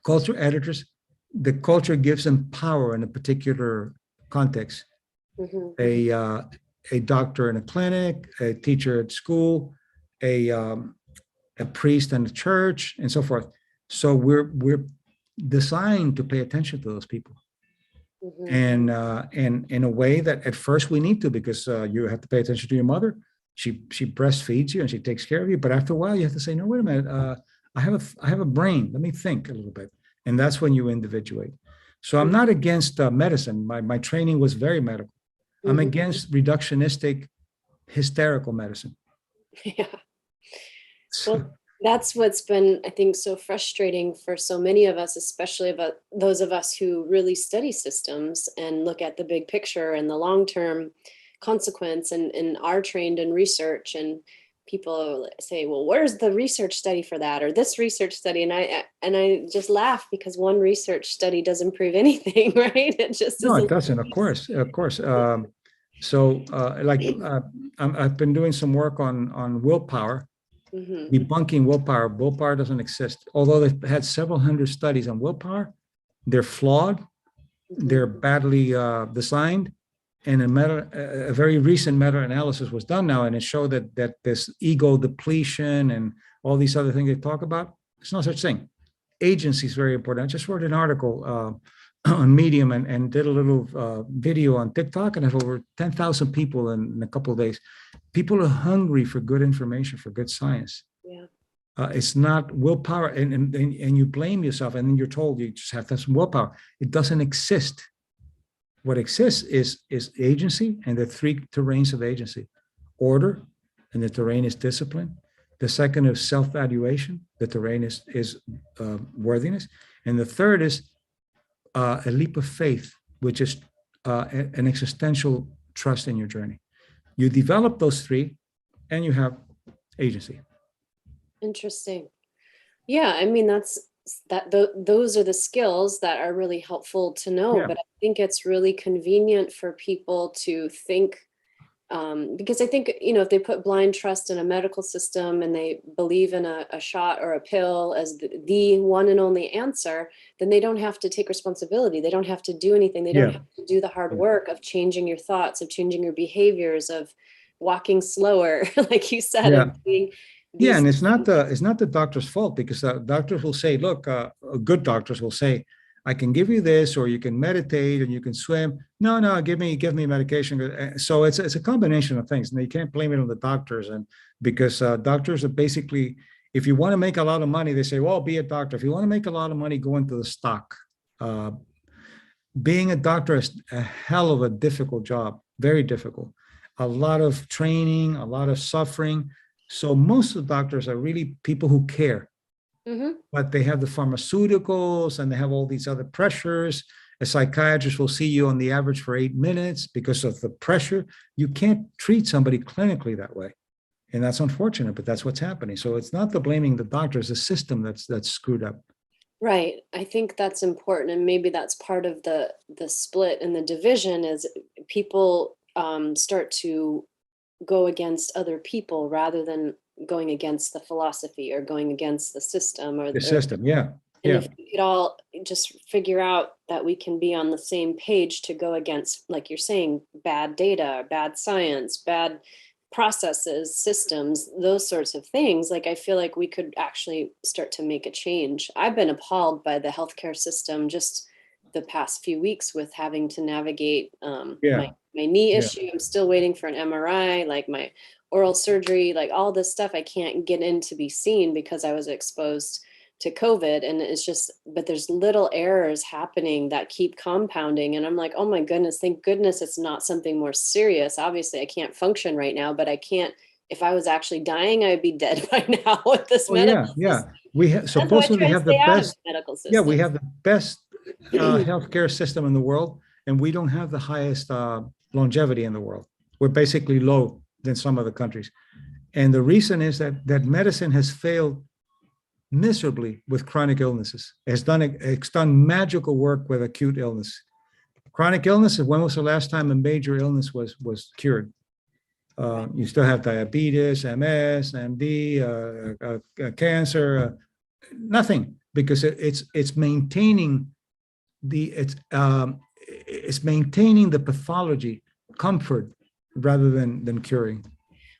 culture editors, the culture gives them power in a particular context. Mm-hmm. A doctor in a clinic, a teacher at school, a priest in a church, and so forth. So we're designed to pay attention to those people. Mm-hmm. And in a way that at first we need to, because you have to pay attention to your mother. She breastfeeds you and she takes care of you. But after a while, you have to say, no, wait a minute. I have a brain. Let me think a little bit. And that's when you individuate. So I'm not against medicine. My training was very medical. Mm-hmm. I'm against reductionistic, hysterical medicine. Yeah. Well, that's what's been, I think, so frustrating for so many of us, especially about those of us who really study systems and look at the big picture and the long-term consequence and are trained in research. And people say, well, where's the research study for that, or this research study? And I just laugh, because one research study doesn't prove anything, right? It just no, it doesn't. Of course. I've been doing some work on willpower. Mm-hmm. Debunking willpower. Willpower doesn't exist. Although they've had several hundred studies on willpower, they're flawed, mm-hmm. they're badly designed, and a very recent meta-analysis was done now, and it showed that this ego depletion and all these other things they talk about, there's no such thing. Agency is very important. I just wrote an article on Medium and did a little video on TikTok, and I have over 10,000 people in a couple of days. People are hungry for good information, for good science. Yeah. It's not willpower, and you blame yourself, and then you're told you just have to have some willpower. It doesn't exist. What exists is agency, and the three terrains of agency: order, and the terrain is discipline. The second is self-valuation. The terrain is worthiness, and the third is a leap of faith, which is an existential trust in your journey. You develop those three, and you have agency. Interesting. Yeah, I mean, those are the skills that are really helpful to know. Yeah. But I think it's really convenient for people to think, because I think, if they put blind trust in a medical system and they believe in a shot or a pill as the one and only answer, then they don't have to take responsibility. They don't have to do anything. They don't have to do the hard work of changing your thoughts, of changing your behaviors, of walking slower, like you said. Yeah. Yeah, and it's not the doctor's fault, because doctors will say, look, good doctors will say, I can give you this, or you can meditate, and you can swim. No, give me medication. So it's a combination of things, and you can't blame it on the doctors. And because doctors are basically, if you want to make a lot of money, they say, well, be a doctor. If you want to make a lot of money, go into the stock. Being a doctor is a hell of a difficult job, very difficult. A lot of training, a lot of suffering. So most of the doctors are really people who care, mm-hmm. but they have the pharmaceuticals and they have all these other pressures. A psychiatrist will see you on the average for 8 minutes because of the pressure. You can't treat somebody clinically that way. And that's unfortunate, but that's what's happening. So it's not the blaming the doctor, it's the system that's screwed up. Right. I think that's important. And maybe that's part of the split and the division is people start to go against other people rather than going against the philosophy or going against the system or the system. Yeah. And Yeah. if we could all just figure out that we can be on the same page to go against, like you're saying, bad data, bad science, bad processes, systems, those sorts of things, like I feel like we could actually start to make a change. I've been appalled by the healthcare system just the past few weeks with having to navigate Yeah. my knee Yeah. issue. I'm still waiting for an MRI, like my oral surgery, like all this stuff I can't get in to be seen because I was exposed to COVID. And it's just, but there's little errors happening that keep compounding. And I'm like, oh my goodness, thank goodness it's not something more serious. Obviously, I can't function right now, but I can't, if I was actually dying, I'd be dead by now with this Oh medical yeah, yeah. system. That's why I Supposedly try to have the stay out of best. the medical Yeah, we system. have the best healthcare system in the world, and we don't have the highest longevity in the world. We're basically low than some other countries, and the reason is that medicine has failed miserably with chronic illnesses. It's done magical work with acute illness. Chronic illness. When was the last time a major illness was cured? You still have diabetes, MS, MD, cancer, nothing, because it's maintaining it's maintaining the pathology, comfort, rather than curing. And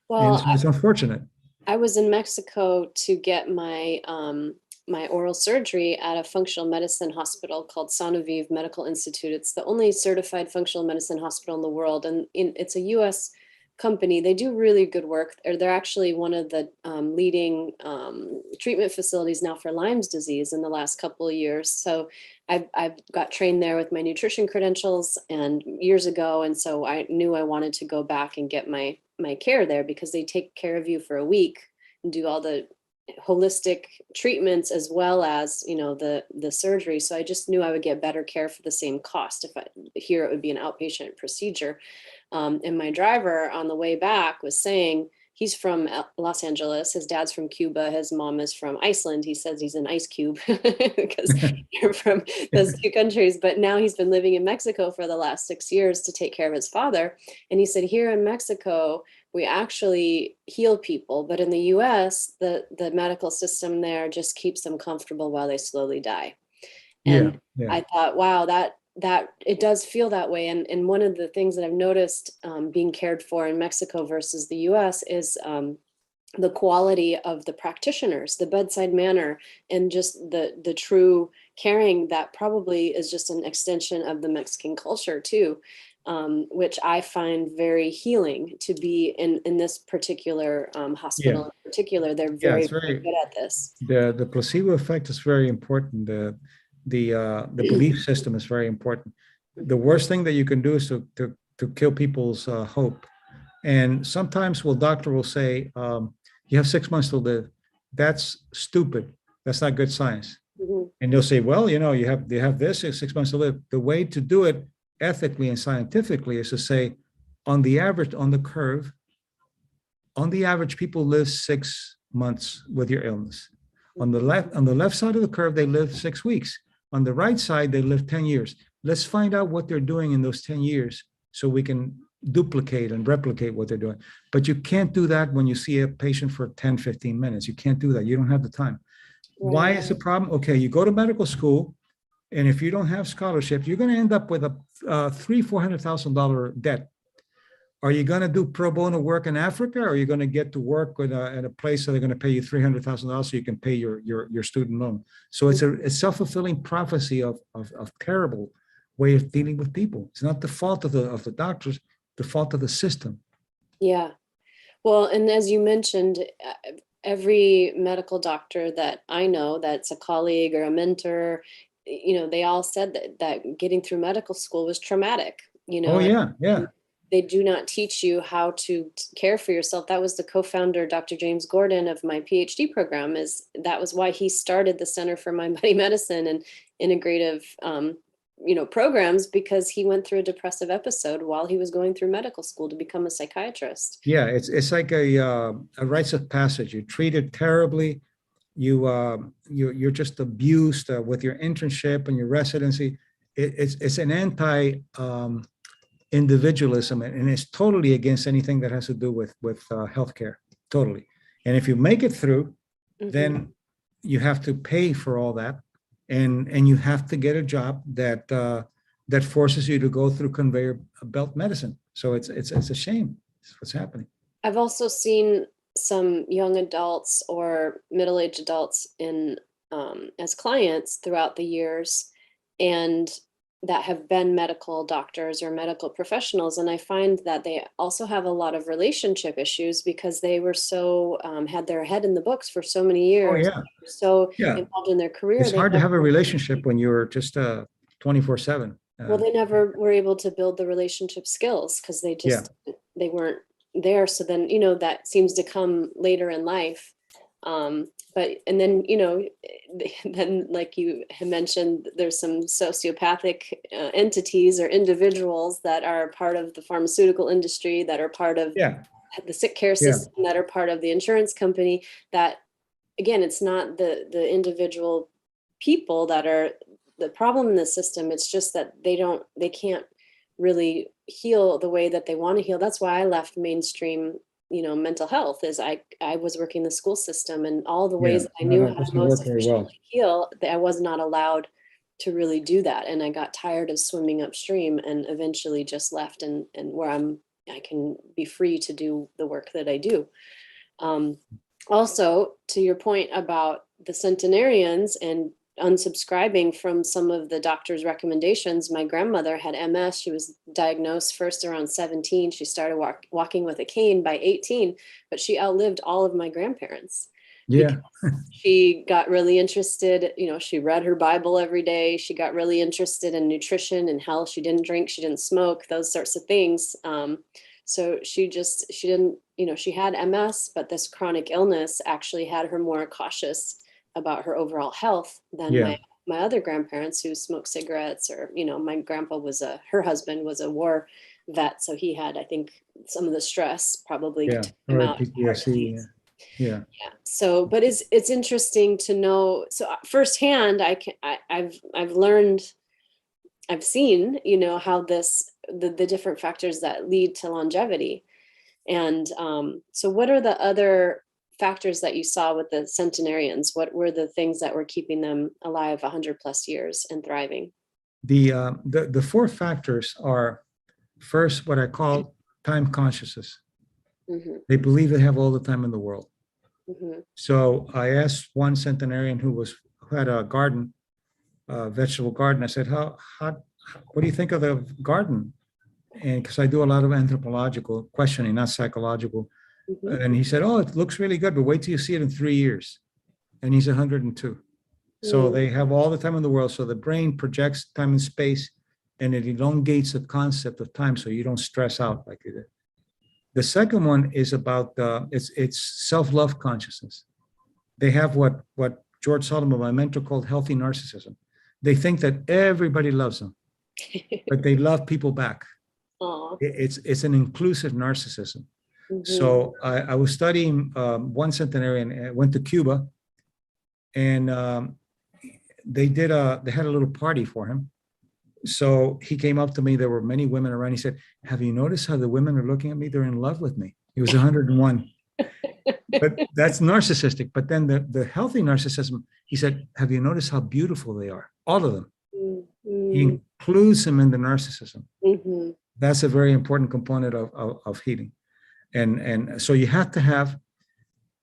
Well, so it's unfortunate. I was in Mexico to get my my oral surgery at a functional medicine hospital called Sanoviv Medical Institute. It's the only certified functional medicine hospital in the world, and it's a U.S. company. They do really good work. They're actually one of the leading treatment facilities now for Lyme's disease in the last couple of years. So I've got trained there with my nutrition credentials and years ago, and so I knew I wanted to go back and get my care there because they take care of you for a week and do all the holistic treatments as well as the surgery. So I just knew I would get better care for the same cost. If I here, it would be an outpatient procedure. And my driver on the way back was saying he's from Los Angeles, his dad's from Cuba, his mom is from Iceland. He says he's an ice cube because you're from those two countries, but now he's been living in Mexico for the last 6 years to take care of his father. And he said here in Mexico we actually heal people, but in the US, the medical system there just keeps them comfortable while they slowly die. Yeah, And yeah, I thought, wow, that it does feel that way. And one of the things that I've noticed being cared for in Mexico versus the US is the quality of the practitioners, the bedside manner, and just the true caring that probably is just an extension of the Mexican culture too. Which I find very healing to be in this particular yeah, hospital in particular. They're yeah. very, It's very very good at this. the placebo effect is very important. The belief system is very important. The worst thing that you can do is to kill people's hope. And sometimes doctor will say, you have 6 months to live. That's stupid. That's not good science. Mhm. And they'll say, well, you have this 6 months to live. The way to do it ethically and scientifically is to say, on the average, on the average, people live 6 months with your illness. On the left side of the curve, they live 6 weeks. On the right side, they live 10 years. Let's find out what they're doing in those 10 years so we can duplicate and replicate what they're doing. But you can't do that when you see a patient for 10, 15 minutes. You can't do that. You don't have the time. Why is the problem? Okay, you go to medical school, and if you don't have scholarship, you're going to end up with a $300,000-$400,000 debt. Are you going to do pro bono work in Africa, or are you going to get to work at a place that they're going to pay you $300,000 so you can pay your student loan? So it's a self-fulfilling prophecy of terrible way of dealing with people. It's not the fault of the doctors, the fault of the system. Yeah. Well, and as you mentioned, every medical doctor that I know that's a colleague or a mentor, they all said that getting through medical school was traumatic, Oh yeah, and yeah. they do not teach you how to care for yourself. That was the co-founder, Dr. James Gordon, of my PhD program. That was why he started the Center for Mind Body Medicine and integrative programs, because he went through a depressive episode while he was going through medical school to become a psychiatrist. Yeah, it's like a rites of passage. You're treated terribly. You're just abused with your internship and your residency. It's an anti individualism, and it's totally against anything that has to do with healthcare. Totally. And if you make it through, Mhm. then you have to pay for all that. and you have to get a job that that forces you to go through conveyor belt medicine. So it's a shame. It's what's happening. I've also seen some young adults or middle-aged adults in as clients throughout the years, and that have been medical doctors or medical professionals. And I find that they also have a lot of relationship issues because they were so had their head in the books for so many Oh years, yeah, so yeah. involved in their career. It's They hard to have a never, relationship when you're just 24/7. well, they never were able to build the relationship skills because they Yeah, just they weren't there. So then, that seems to come later in life. But and then, then like you had mentioned, there's some sociopathic entities or individuals that are part of the pharmaceutical industry, that are part of yeah, the sick care yeah. system, that are part of the insurance company. That, again, it's not the individual people that are the problem in the system. It's just that they can't really heal the way that they want to heal. That's why I left mainstream, mental health. Is I was working the school system, and all the Yeah, ways that I no, knew that how to doesn't work most very well. efficiently heal, that I was not allowed to really do that. And I got tired of swimming upstream and eventually just left, and where I can be free to do the work that I do. Also, to your point about the centenarians and unsubscribing from some of the doctor's recommendations, my grandmother had MS. She was diagnosed first around 17. She started walking with a cane by 18, but she outlived all of my grandparents Yeah, because she got really interested. She read her Bible every day. She got really interested in nutrition and health. She didn't drink, she didn't smoke, those sorts of things. So she didn't, she had MS, but this chronic illness actually had her more cautious about her overall health than yeah, my other grandparents who smoked cigarettes, or, my grandpa her husband was a war vet. So he had, I think, some of the stress probably yeah. took him Or out. Heart PTSD. disease. Yeah, Yeah. So, but it's interesting to know. So firsthand, I've learned, I've seen, how the different factors that lead to longevity. And so what are the other factors that you saw with the centenarians? What were the things that were keeping them alive 100 plus years and thriving? the four factors are, first, what I call time consciousness. Hmm. They believe they have all the time in the world. Hmm. So I asked one centenarian who had a garden, vegetable garden. I said, what do you think of the garden? And because I do a lot of anthropological questioning, not psychological. Hmm. And he said, oh, it looks really good, but wait till you see it in 3 years. And he's 102. So they have all the time in the world. So the brain projects time and space, and it elongates the concept of time so you don't stress out like you did. The second one is about it's self-love consciousness. They have what George Solomon, my mentor, called healthy narcissism. They think that everybody loves them, but they love people back. Aw. It's an inclusive narcissism. Hmm. So I was studying one centenarian, went to Cuba, and they had a little party for him. So he came up to me. There were many women around. He said, have you noticed how the women are looking at me? They're in love with me. He was 101. But that's narcissistic. But then the healthy narcissism, he said, have you noticed how beautiful they are? All of them. He includes them in the narcissism. Hmm. That's a very important component of healing. And so you have to have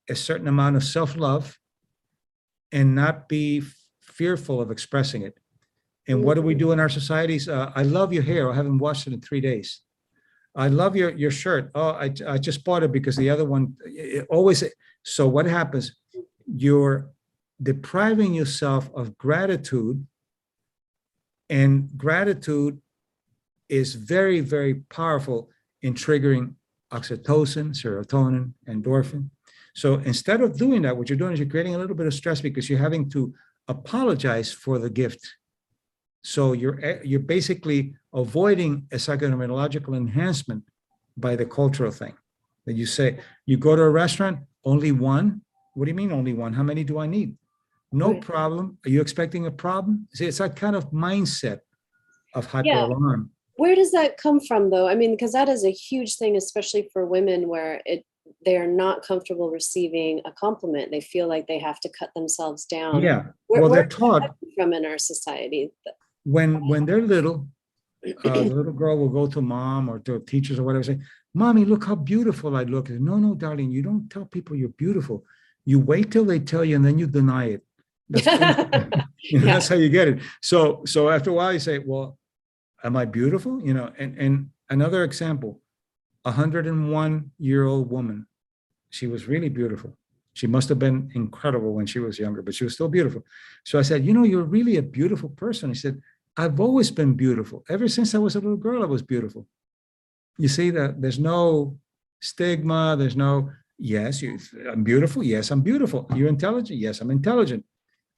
a certain amount of self-love and not be fearful of expressing it. And what do we do in our societies? I love your hair. I haven't washed it in 3 days. I love your shirt. Oh, I just bought it because the other one, always. So what happens? You're depriving yourself of gratitude, and gratitude is very, very powerful in triggering oxytocin, serotonin, endorphin. So instead of doing that, what you're doing is you're creating a little bit of stress because you're having to apologize for the gift. So you're basically avoiding a psychoneuroimmunological enhancement by the cultural thing. That you say, you go to a restaurant, only one? What do you mean only one? How many do I need? No Right. problem. Are you expecting a problem? See, it's that kind of mindset of hyper Yeah. alarm. Where does that come from, though? I mean, because that is a huge thing, especially for women, where they're not comfortable receiving a compliment. They feel like they have to cut themselves down. Yeah. Where, Well, where they're does that taught come from in our society? when they're little, the little girl will go to mom or to teachers or whatever, say, "Mommy, look how beautiful I look." No, no, darling, you don't tell people you're beautiful. You wait till they tell you and then you deny it. That's Yeah. that's how you get it. So after a while you say, "Well, am I beautiful?" And another example, 101-year-old woman. She was really beautiful. She must have been incredible when she was younger, but she was still beautiful. So I said, "You're really a beautiful person." He said, "I've always been beautiful. Ever since I was a little girl, I was beautiful." You see that there's no stigma. There's no, yes, I'm beautiful. Yes, I'm beautiful. You're intelligent. Yes, I'm intelligent.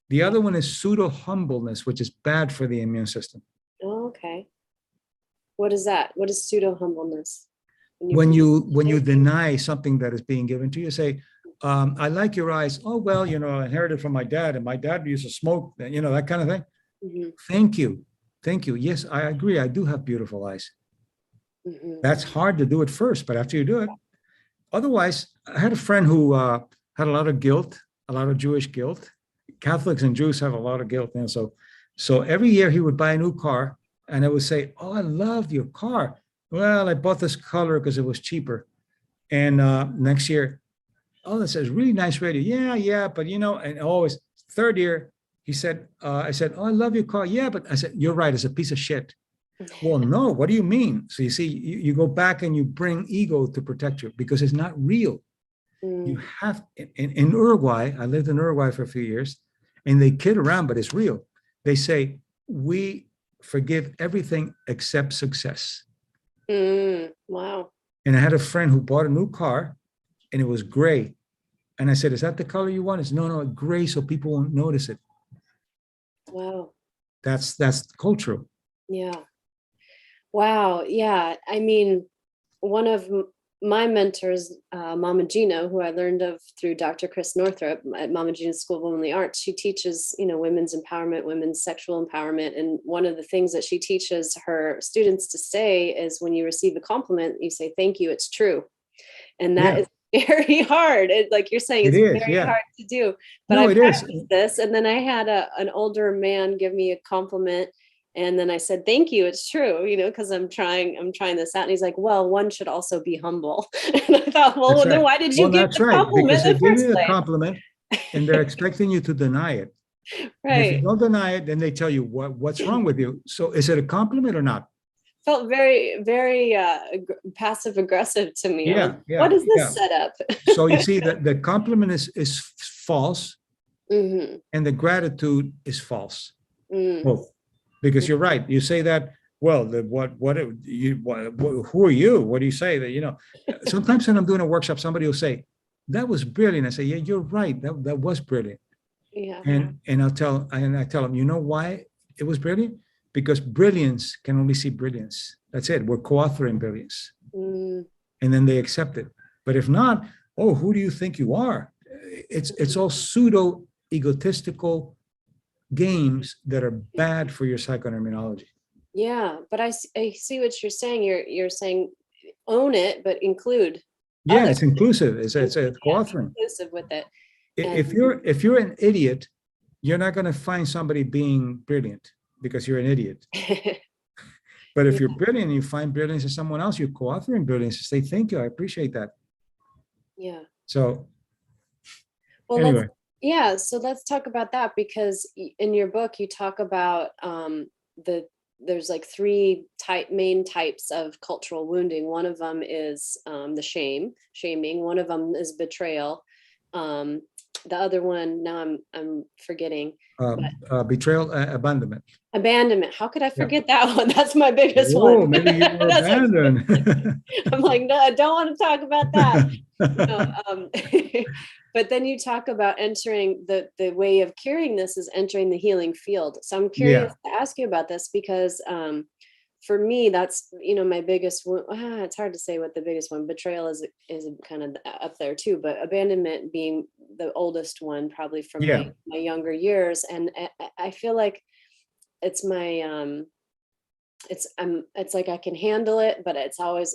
The Yeah. other one is pseudo humbleness, which is bad for the immune system. Oh, okay. What is that? What is pseudo humbleness? When you deny something that is being given to you, say, "I like your eyes." "Oh, well, I inherited from my dad, and my dad used to smoke," that kind of thing. Mm-hmm. Thank you. Thank you. Yes, I agree. I do have beautiful eyes. Mm-hmm. That's hard to do at first, but after you do it, otherwise, I had a friend who had a lot of guilt, a lot of Jewish guilt. Catholics and Jews have a lot of guilt. So every year he would buy a new car, and I would say, "Oh, I love your car." "Well, I bought this color because it was cheaper." And next year, "Oh, that says really nice radio." "Yeah, yeah, but and always third year, I said, "Oh, I love your car." "Yeah, but," I said, "You're right. It's a piece of shit." "Well, no, what do you mean?" So you see, you go back and you bring ego to protect you because it's not real. You have, in Uruguay, I lived in Uruguay for a few years, and they kid around, but it's real. They say, "We forgive everything except success." Wow. And I had a friend who bought a new car, and it was gray. And I said, "Is that the color you want?" It's, "No, no, gray, so people won't notice it." Wow. That's cultural. Yeah. Wow. Yeah. I mean, one of my mentors, Mama Gina, who I learned of through Dr. Chris Northrup at Mama Gina's School of Womanly Arts, she teaches, women's empowerment, women's sexual empowerment. And one of the things that she teaches her students to say is when you receive a compliment, you say, "Thank you, it's true." And that Yeah, is very hard. Like you're saying, it it's is. very Yeah. hard to do. But I No, it is. practiced this. And then I had an older man give me a compliment. And then I said, "Thank you, it's true," because I'm trying this out. And he's like, "Well, one should also be humble." And I thought, That's well, then right. why did you Well, give that's the right. compliment Because they in the give first you the place? compliment and they're expecting you to deny it. And if you Right. don't deny it, then they tell you what's wrong with you. So is it a compliment or not? Felt very, very passive aggressive to me. I was, Yeah, what yeah, is this yeah. setup? So you see that the compliment is false Mm-hmm. and the gratitude is false. Mm-hmm. Both. Because you're right. You say that, well, who are you? What do you say that, sometimes when I'm doing a workshop, somebody will say, "That was brilliant." I say, "Yeah, you're right. That was brilliant." Yeah. And I tell them, "You know why it was brilliant? Because brilliance can only see brilliance. That's it. We're co-authoring brilliance." Mm-hmm. And then they accept it. But if not, "Oh, who do you think you are?" It's all pseudo egotistical games that are bad for your psychoneuroimmunology. Yeah, but I see what you're saying. You're saying own it, but include Yeah, others. it's inclusive. It's Yeah, co-authoring. inclusive with it. And If you're an idiot, you're not going to find somebody being brilliant because you're an idiot. But if yeah, you're brilliant and you find brilliance in someone else, you're co-authoring brilliance. Say, "Thank you, I appreciate that." yeah. So Well, anyway, so let's talk about that because in your book you talk about the there's like three main types of cultural wounding. One of them is the shaming. One of them is betrayal. Um, the other one now I'm forgetting, but betrayal, abandonment. abandonment. How could I Yeah. forget that one? That's my biggest one. Oh, maybe you were That's abandoned. I'm like, no, I don't want to talk about that. No, but then you talk about entering the way of curing this is entering the healing field. So I'm curious Yeah. to ask you about this because for me, that's my biggest one. It's hard to say what the biggest one. Betrayal is kind of up there too, but abandonment being the oldest one, probably from Yeah. my younger years, and I feel like it's my it's like I can handle it, but it's always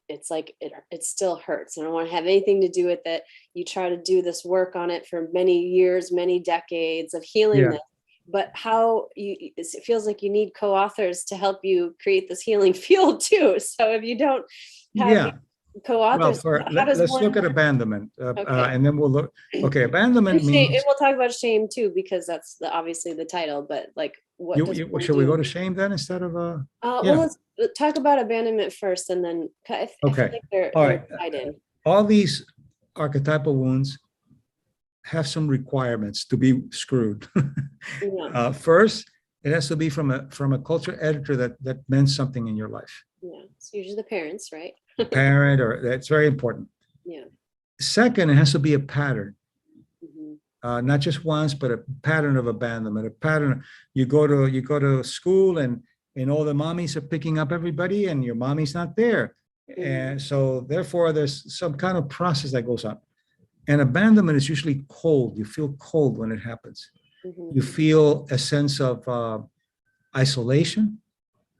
it's like it still hurts. I don't want to have anything to do with it. You try to do this work on it for many years, many decades of healing Yeah. this, but it feels like you need co-authors to help you create this healing field too. So if you don't have Yeah. Well, co-authors, how does let's one? look at abandonment, Okay. and then we'll look. Okay, abandonment And shame, means and we'll talk about shame too, because that's obviously the title, but like, what does one should we do? go to shame then instead of Well, yeah. let's talk about abandonment first, and then I feel Okay. like All they're right. tied in. All these archetypal wounds have some requirements to be screwed. Yeah, First, it has to be from a culture editor that meant something in your life. yeah. It's usually the parents, right? Parent, or that's very important. Yeah. Second, it has to be a pattern. Mhm. Not just once, but a pattern of abandonment. A pattern. You go to school, and all the mommies are picking up everybody, and your mommy's not there, and so therefore there's some kind of process that goes on. And abandonment is usually cold. You feel cold when it happens. Mhm. You feel a sense of isolation.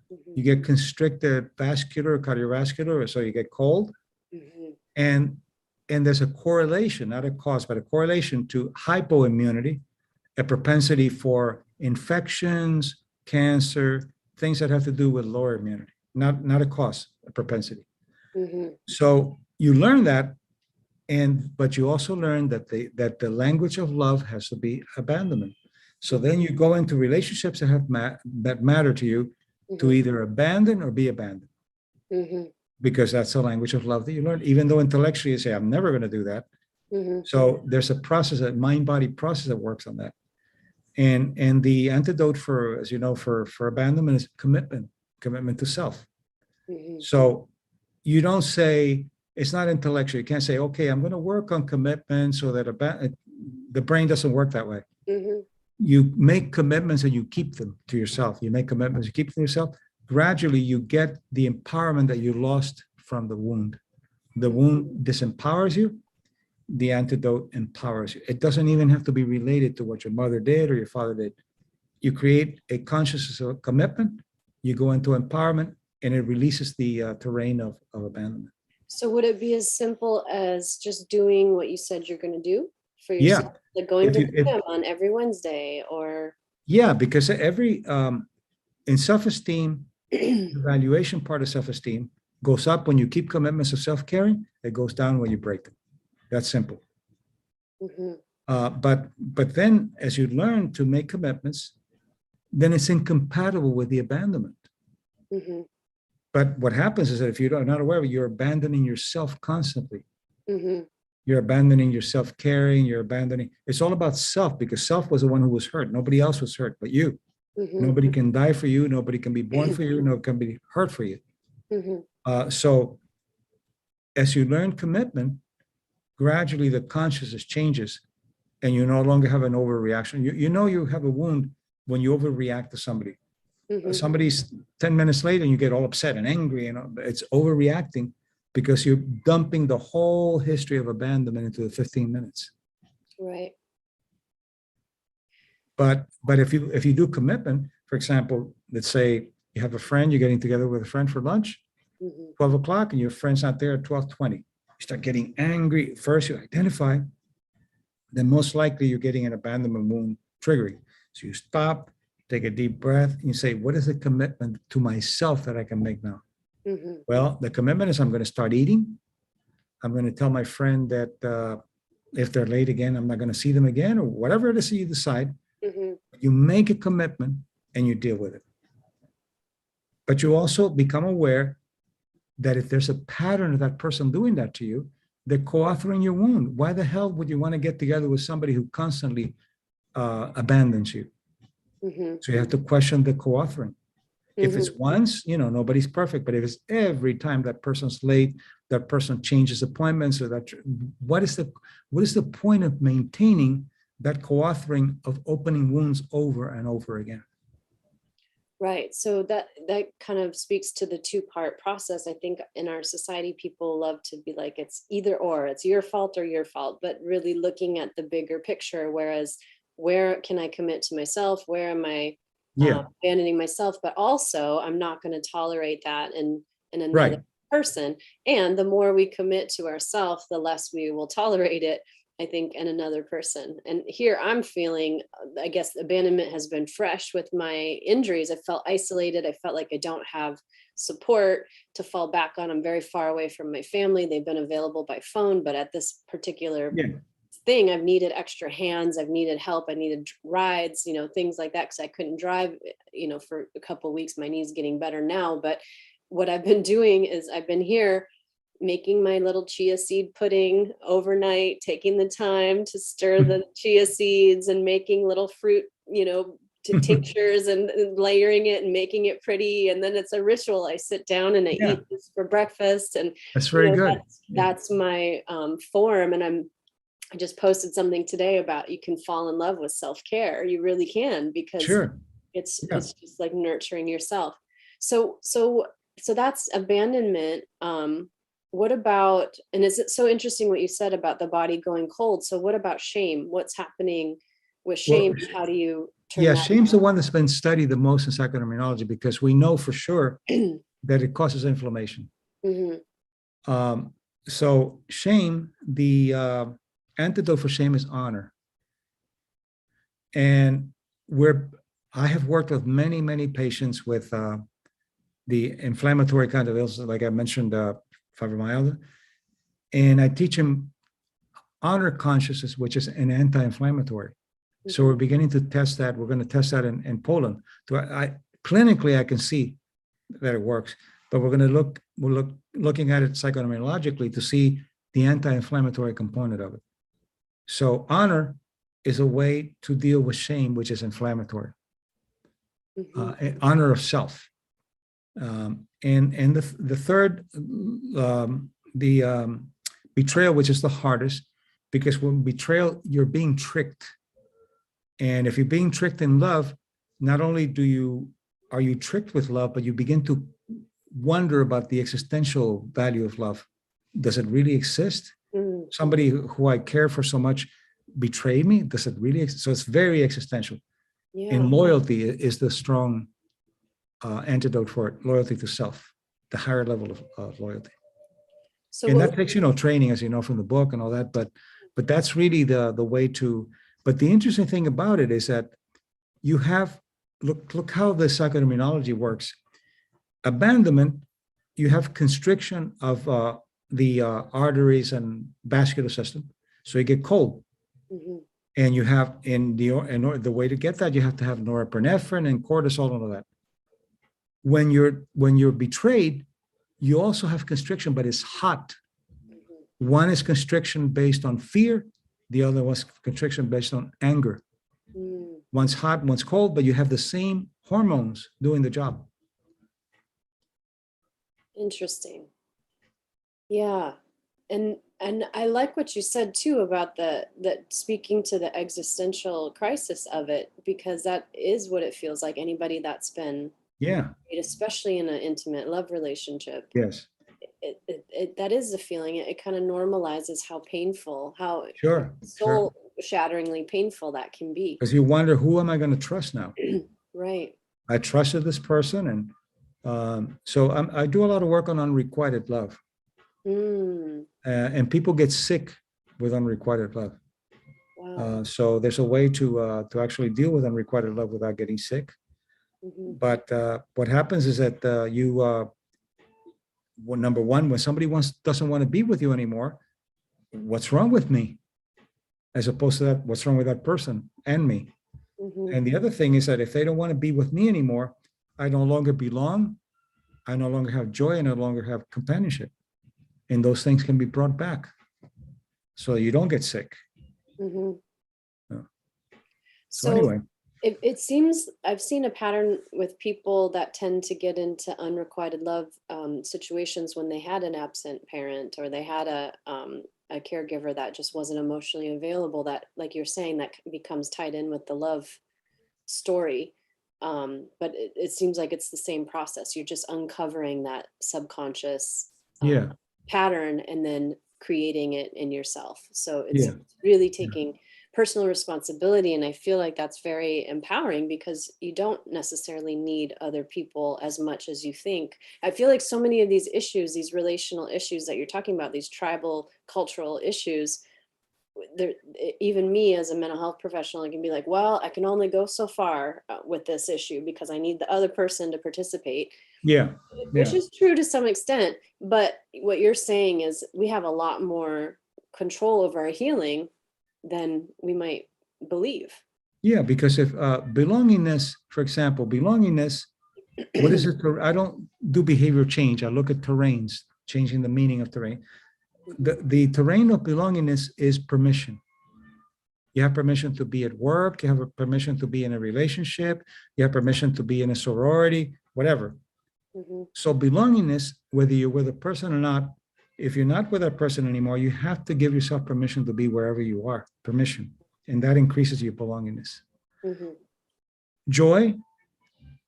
You Mhm. get constricted vascular, cardiovascular, so you get cold. Mhm. And there's a correlation, not a cause, but a correlation to hypoimmunity, a propensity for infections, cancer, things that have to do with lower immunity, not a cause, a propensity. Mhm. So you learn that, but you also learn that the language of love has to be abandonment. So then you go into relationships that matter to you, to Mhm. either abandon or be abandoned, Mhm. because that's the language of love that you learn, even though intellectually you say, I'm never going to do that. Mhm. So there's a process, a mind-body process that works on that. And the antidote for, as you know, for abandonment is commitment to self. Mhm. So you don't say, it's not intellectual. You can't say, okay, I'm going to work on commitment so that the brain doesn't work that way. Mhm. You make commitments and you keep them to yourself. You make commitments, you keep them to yourself. Gradually, you get the empowerment that you lost from the wound. The wound disempowers you. The antidote empowers you. It doesn't even have to be related to what your mother did or your father did. You create a consciousness of commitment, you go into empowerment, and it releases the terrain of abandonment. So would it be as simple as just doing what you said you're going to do for Yeah. yourself, like going If to you, the if, gym on every Wednesday, or? yeah, because in self-esteem, the evaluation part of self-esteem goes up when you keep commitments of self-caring. It goes down when you break them. That's simple. Mhm. But then as you learn to make commitments, then it's incompatible with the abandonment. Mhm. But what happens is that if you're not aware of it, you're abandoning yourself constantly. Mhm. You're abandoning your self-caring, it's all about self, because self was the one who was hurt. Nobody else was hurt but you. Mhm. Nobody can die for you. Nobody can be born for you. Nobody can be hurt for you. Mhm. So as you learn commitment, gradually the consciousness changes and you no longer have an overreaction. You know you have a wound when you overreact to somebody. Mhm. Somebody's 10 minutes late and you get all upset and angry, and it's overreacting because you're dumping the whole history of abandonment into the 15 minutes. Right. But if you do commitment, for example, let's say you have a friend, you're getting together with a friend for lunch, Mhm. 12 o'clock, and your friend's not there at 12:20. You start getting angry. First, you identify, then most likely you're getting an abandonment wound triggering. So you stop, take a deep breath, and you say, what is the commitment to myself that I can make now? Mhm. Well, the commitment is I'm going to start eating. I'm going to tell my friend that if they're late again, I'm not going to see them again, or whatever it is that you decide. Mhm. You make a commitment and you deal with it. But you also become aware that if there's a pattern of that person doing that to you, they're co-authoring your wound. Why the hell would you want to get together with somebody who constantly abandons you? Mhm. So you have to question the co-authoring. If it's Mhm. once, nobody's perfect. But if it's every time that person's late, that person changes appointments, or that, what is the point of maintaining that co-authoring of opening wounds over and over again? Right. So that kind of speaks to the two-part process. I think in our society, people love to be like, it's either or, it's your fault or your fault, but really looking at the bigger picture. Whereas, where can I commit to myself? Where am I Yeah, abandoning myself? But also, I'm not going to tolerate that in another right. person. And the more we commit to ourselves, the less we will tolerate it, I think, in another person. And here I'm feeling, I guess abandonment has been fresh with my injuries. I felt isolated. I felt like I don't have support to fall back on. I'm very far away from my family. They've been available by phone, but at this particular thing, I've needed extra hands. I've needed help. I needed rides, things like that, because I couldn't drive, for a couple of weeks. My knee's getting better now. But what I've been doing is I've been here making my little chia seed pudding overnight, taking the time to stir the chia seeds and making little fruit, tinctures and layering it and making it pretty. And then it's a ritual. I sit down and I eat this for breakfast. And that's very good. That's my form. And I just posted something today about you can fall in love with self-care. You really can, because it's just like nurturing yourself. So that's abandonment. What about, and is it so interesting what you said about the body going cold? So what about shame? What's happening with shame? How do you turn that shame's the one that's been studied the most in psychoneuroimmunology, because we know for sure that it causes inflammation. So shame, the antidote for shame is honor. And I have worked with many, many patients with the inflammatory kind of illness, like I mentioned, fibromyalgia, and I teach them honor consciousness, which is an anti-inflammatory. So we're beginning to test that. We're going to test that in Poland. Clinically, I can see that it works, but we're looking at it psychoneuroimmunologically to see the anti-inflammatory component of it. So honor is a way to deal with shame, which is inflammatory. Honor of self. And the third, betrayal, which is the hardest, because when betrayal, you're being tricked. And if you're being tricked in love, not only are you tricked with love, but you begin to wonder about the existential value of love. Does it really exist? Somebody who I care for so much betrayed me. Does it really exist? So it's very existential. And loyalty is the strong antidote for it. Loyalty to self, the higher level of loyalty. So, and that takes, training, as you know from the book and all that, but that's really the way to. But the interesting thing about it is that you have, look how the psychoneuroimmunology works. Abandonment, you have constriction of the arteries and vascular system, so you get cold. And you have the way to get that, you have to have norepinephrine and cortisol and all that. When you're betrayed, you also have constriction, but it's hot. One is constriction based on fear. The other was constriction based on anger. One's hot, one's cold, but you have the same hormones doing the job. Interesting. Yeah. And I like what you said too about that speaking to the existential crisis of it, because that is what it feels like. Anybody that's been, especially in an intimate love relationship. Yes. That is the feeling. It kind of normalizes how painful, how soul shatteringly painful that can be. Because you wonder, who am I going to trust now? Right. I trusted this person, and so I do a lot of work on unrequited love. And people get sick with unrequited love. Wow. So there's a way to actually deal with unrequited love without getting sick. But what happens is that well, number one, when somebody doesn't want to be with you anymore, what's wrong with me? As opposed to that, what's wrong with that person and me? And the other thing is that if they don't want to be with me anymore, I no longer belong. I no longer have joy. I no longer have companionship. And those things can be brought back, so you don't get sick. So anyway. It seems I've seen a pattern with people that tend to get into unrequited love situations when they had an absent parent, or they had a caregiver that just wasn't emotionally available, that, like you're saying, that becomes tied in with the love story. But it seems like it's the same process. You're just uncovering that subconscious pattern and then creating it in yourself. So it's really taking personal responsibility. And I feel like that's very empowering because you don't necessarily need other people as much as you think. I feel like so many of these issues, these relational issues that you're talking about, these tribal cultural issues, there, even me as a mental health professional, I can be like, well, I can only go so far with this issue because I need the other person to participate, Yeah. which Yeah. is true to some extent. But what you're saying is we have a lot more control over our healing than we might believe. Yeah. Because if belongingness, for example, belongingness, what is it? I don't do behavior change. I look at terrains, changing the meaning of terrain. The terrain of belongingness is permission. You have permission to be at work. You have a permission to be in a relationship. You have permission to be in a sorority, whatever. Mm-hmm. So belongingness, whether you're with a person or not, if you're not with that person anymore, you have to give yourself permission to be wherever you are, permission. And that increases your belongingness. Mm-hmm. Joy,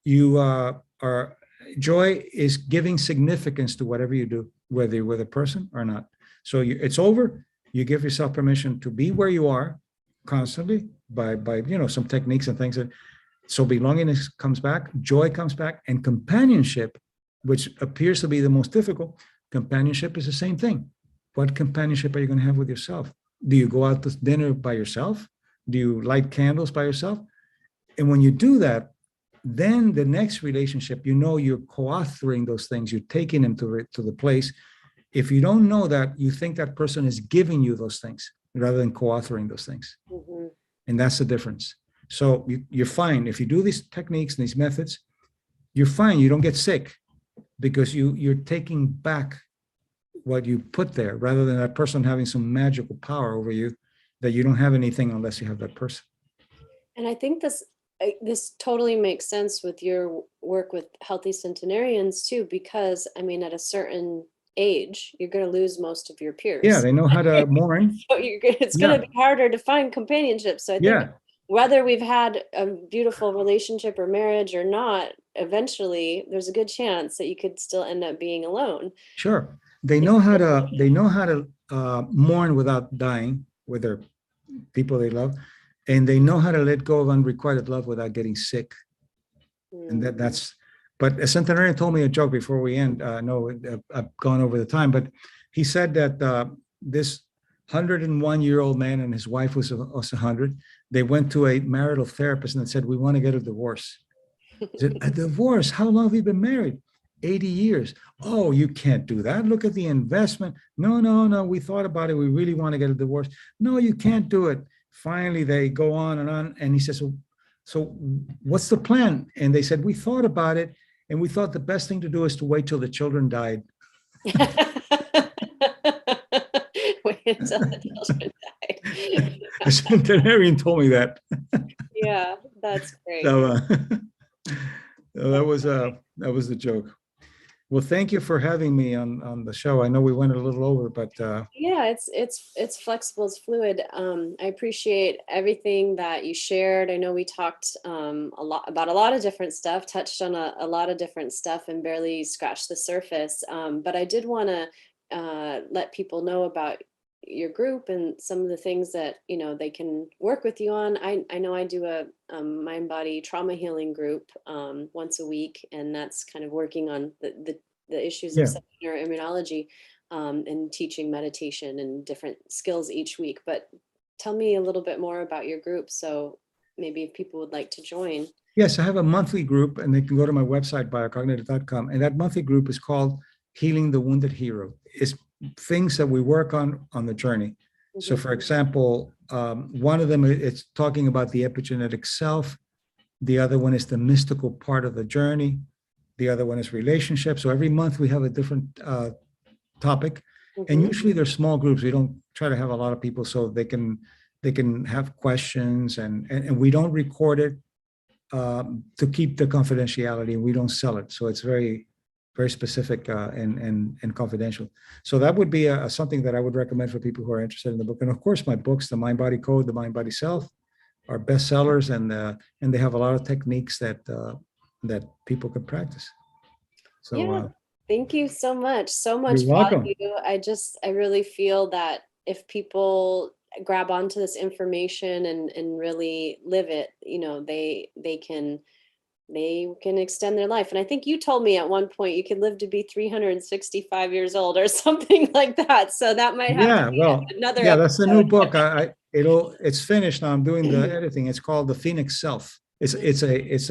you are, joy is giving significance to whatever you do, whether you're with a person or not. So it's over. You give yourself permission to be where you are constantly by some techniques and things that, so belongingness comes back, joy comes back, and companionship, which appears to be the most difficult. Companionship is the same thing. What companionship are you going to have with yourself? Do you go out to dinner by yourself? Do you light candles by yourself? And when you do that, then the next relationship, you're co-authoring those things. You're taking them to the place. If you don't know that, you think that person is giving you those things rather than co-authoring those things. Mm-hmm. And that's the difference. So you're fine. If you do these techniques and these methods, you're fine. You don't get sick because you're taking back what you put there rather than that person having some magical power over you that you don't have anything unless you have that person. And I think this totally makes sense with your work with healthy centenarians too, because I mean, at a certain age, you're going to lose most of your peers. Yeah, they know how to mourn. So it's going to be harder to find companionship. So I think whether we've had a beautiful relationship or marriage or not, eventually there's a good chance that you could still end up being alone. Sure. They know how to mourn without dying with their people they love. And they know how to let go of unrequited love without getting sick. And but a centenarian told me a joke before we end. No, I've gone over the time, but he said that this 101-year-old man and his wife was 100. They went to a marital therapist and said, "We want to get a divorce." He said, "A divorce? How long have you been married?" 80 years. "Oh, you can't do that. Look at the investment." No. We thought about it. We really want to get a divorce. "No, you can't do it." Finally, they go on. And he says, so what's the plan? And they said, "We thought about it. And we thought the best thing to do is to wait till the children died." Wait until the children died. A centenarian told me that. Yeah, that's great. So that was the joke. Well, thank you for having me on the show. I know we went a little over, but yeah, it's flexible, it's fluid. I appreciate everything that you shared. I know we talked a lot about a lot of different stuff, touched on a lot of different stuff, and barely scratched the surface. But I did want to let people know about your group and some of the things that they can work with you on. I know I do a mind body trauma healing group once a week, and that's kind of working on the issues of psychoneuroimmunology and teaching meditation and different skills each week. But tell me a little bit more about your group, so maybe if people would like to join. Yes, I have a monthly group, and they can go to my website, biocognitive.com, and that monthly group is called Healing the Wounded Hero. It's things that we work on the journey. Mm-hmm. So for example, one of them, it's talking about the epigenetic self. The other one is the mystical part of the journey. The other one is relationships. So every month we have a different topic. Mm-hmm. And usually they're small groups. We don't try to have a lot of people so they can have questions, and we don't record it to keep the confidentiality, and we don't sell it. So it's very, very specific and confidential. So that would be something that I would recommend for people who are interested in the book. And of course, my books, The Mind Body Code, The Mind Body Self, are bestsellers, and they have a lot of techniques that people can practice. So thank you so much. So much value. I really feel that if people grab onto this information and really live it, they can extend their life. And I think you told me at one point you could live to be 365 years old or something like that. So that might have to Yeah, be well, another yeah, that's the new episode. book. It's finished now. I'm doing the editing. It's called The Phoenix Self. It's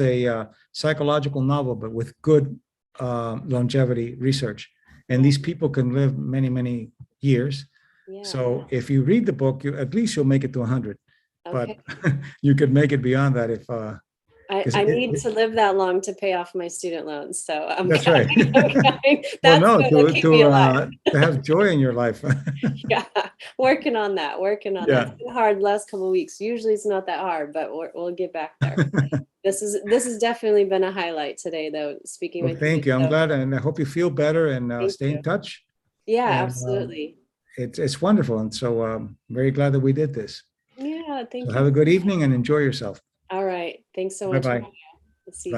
a psychological novel, but with good longevity research. And these people can live many, many years. Yeah. So if you read the book, at least you'll make it to 100. But Okay. you could make it beyond that if I need to live that long to pay off my student loans. So that's right. Well, That's no, going to keep me alive. to have joy in your life. Yeah, working on that. Yeah. It's been hard the last couple of weeks. Usually it's not that hard, but we'll get back there. This has definitely been a highlight today, though, speaking Well, with thank you. you. I'm So glad, and I hope you feel better, and thank stay you. in touch. Yeah, And absolutely. it's wonderful, and so very glad that we did this. Yeah, thank So you. have a good evening and enjoy yourself. All right. Thanks so Bye much. bye. See you Bye.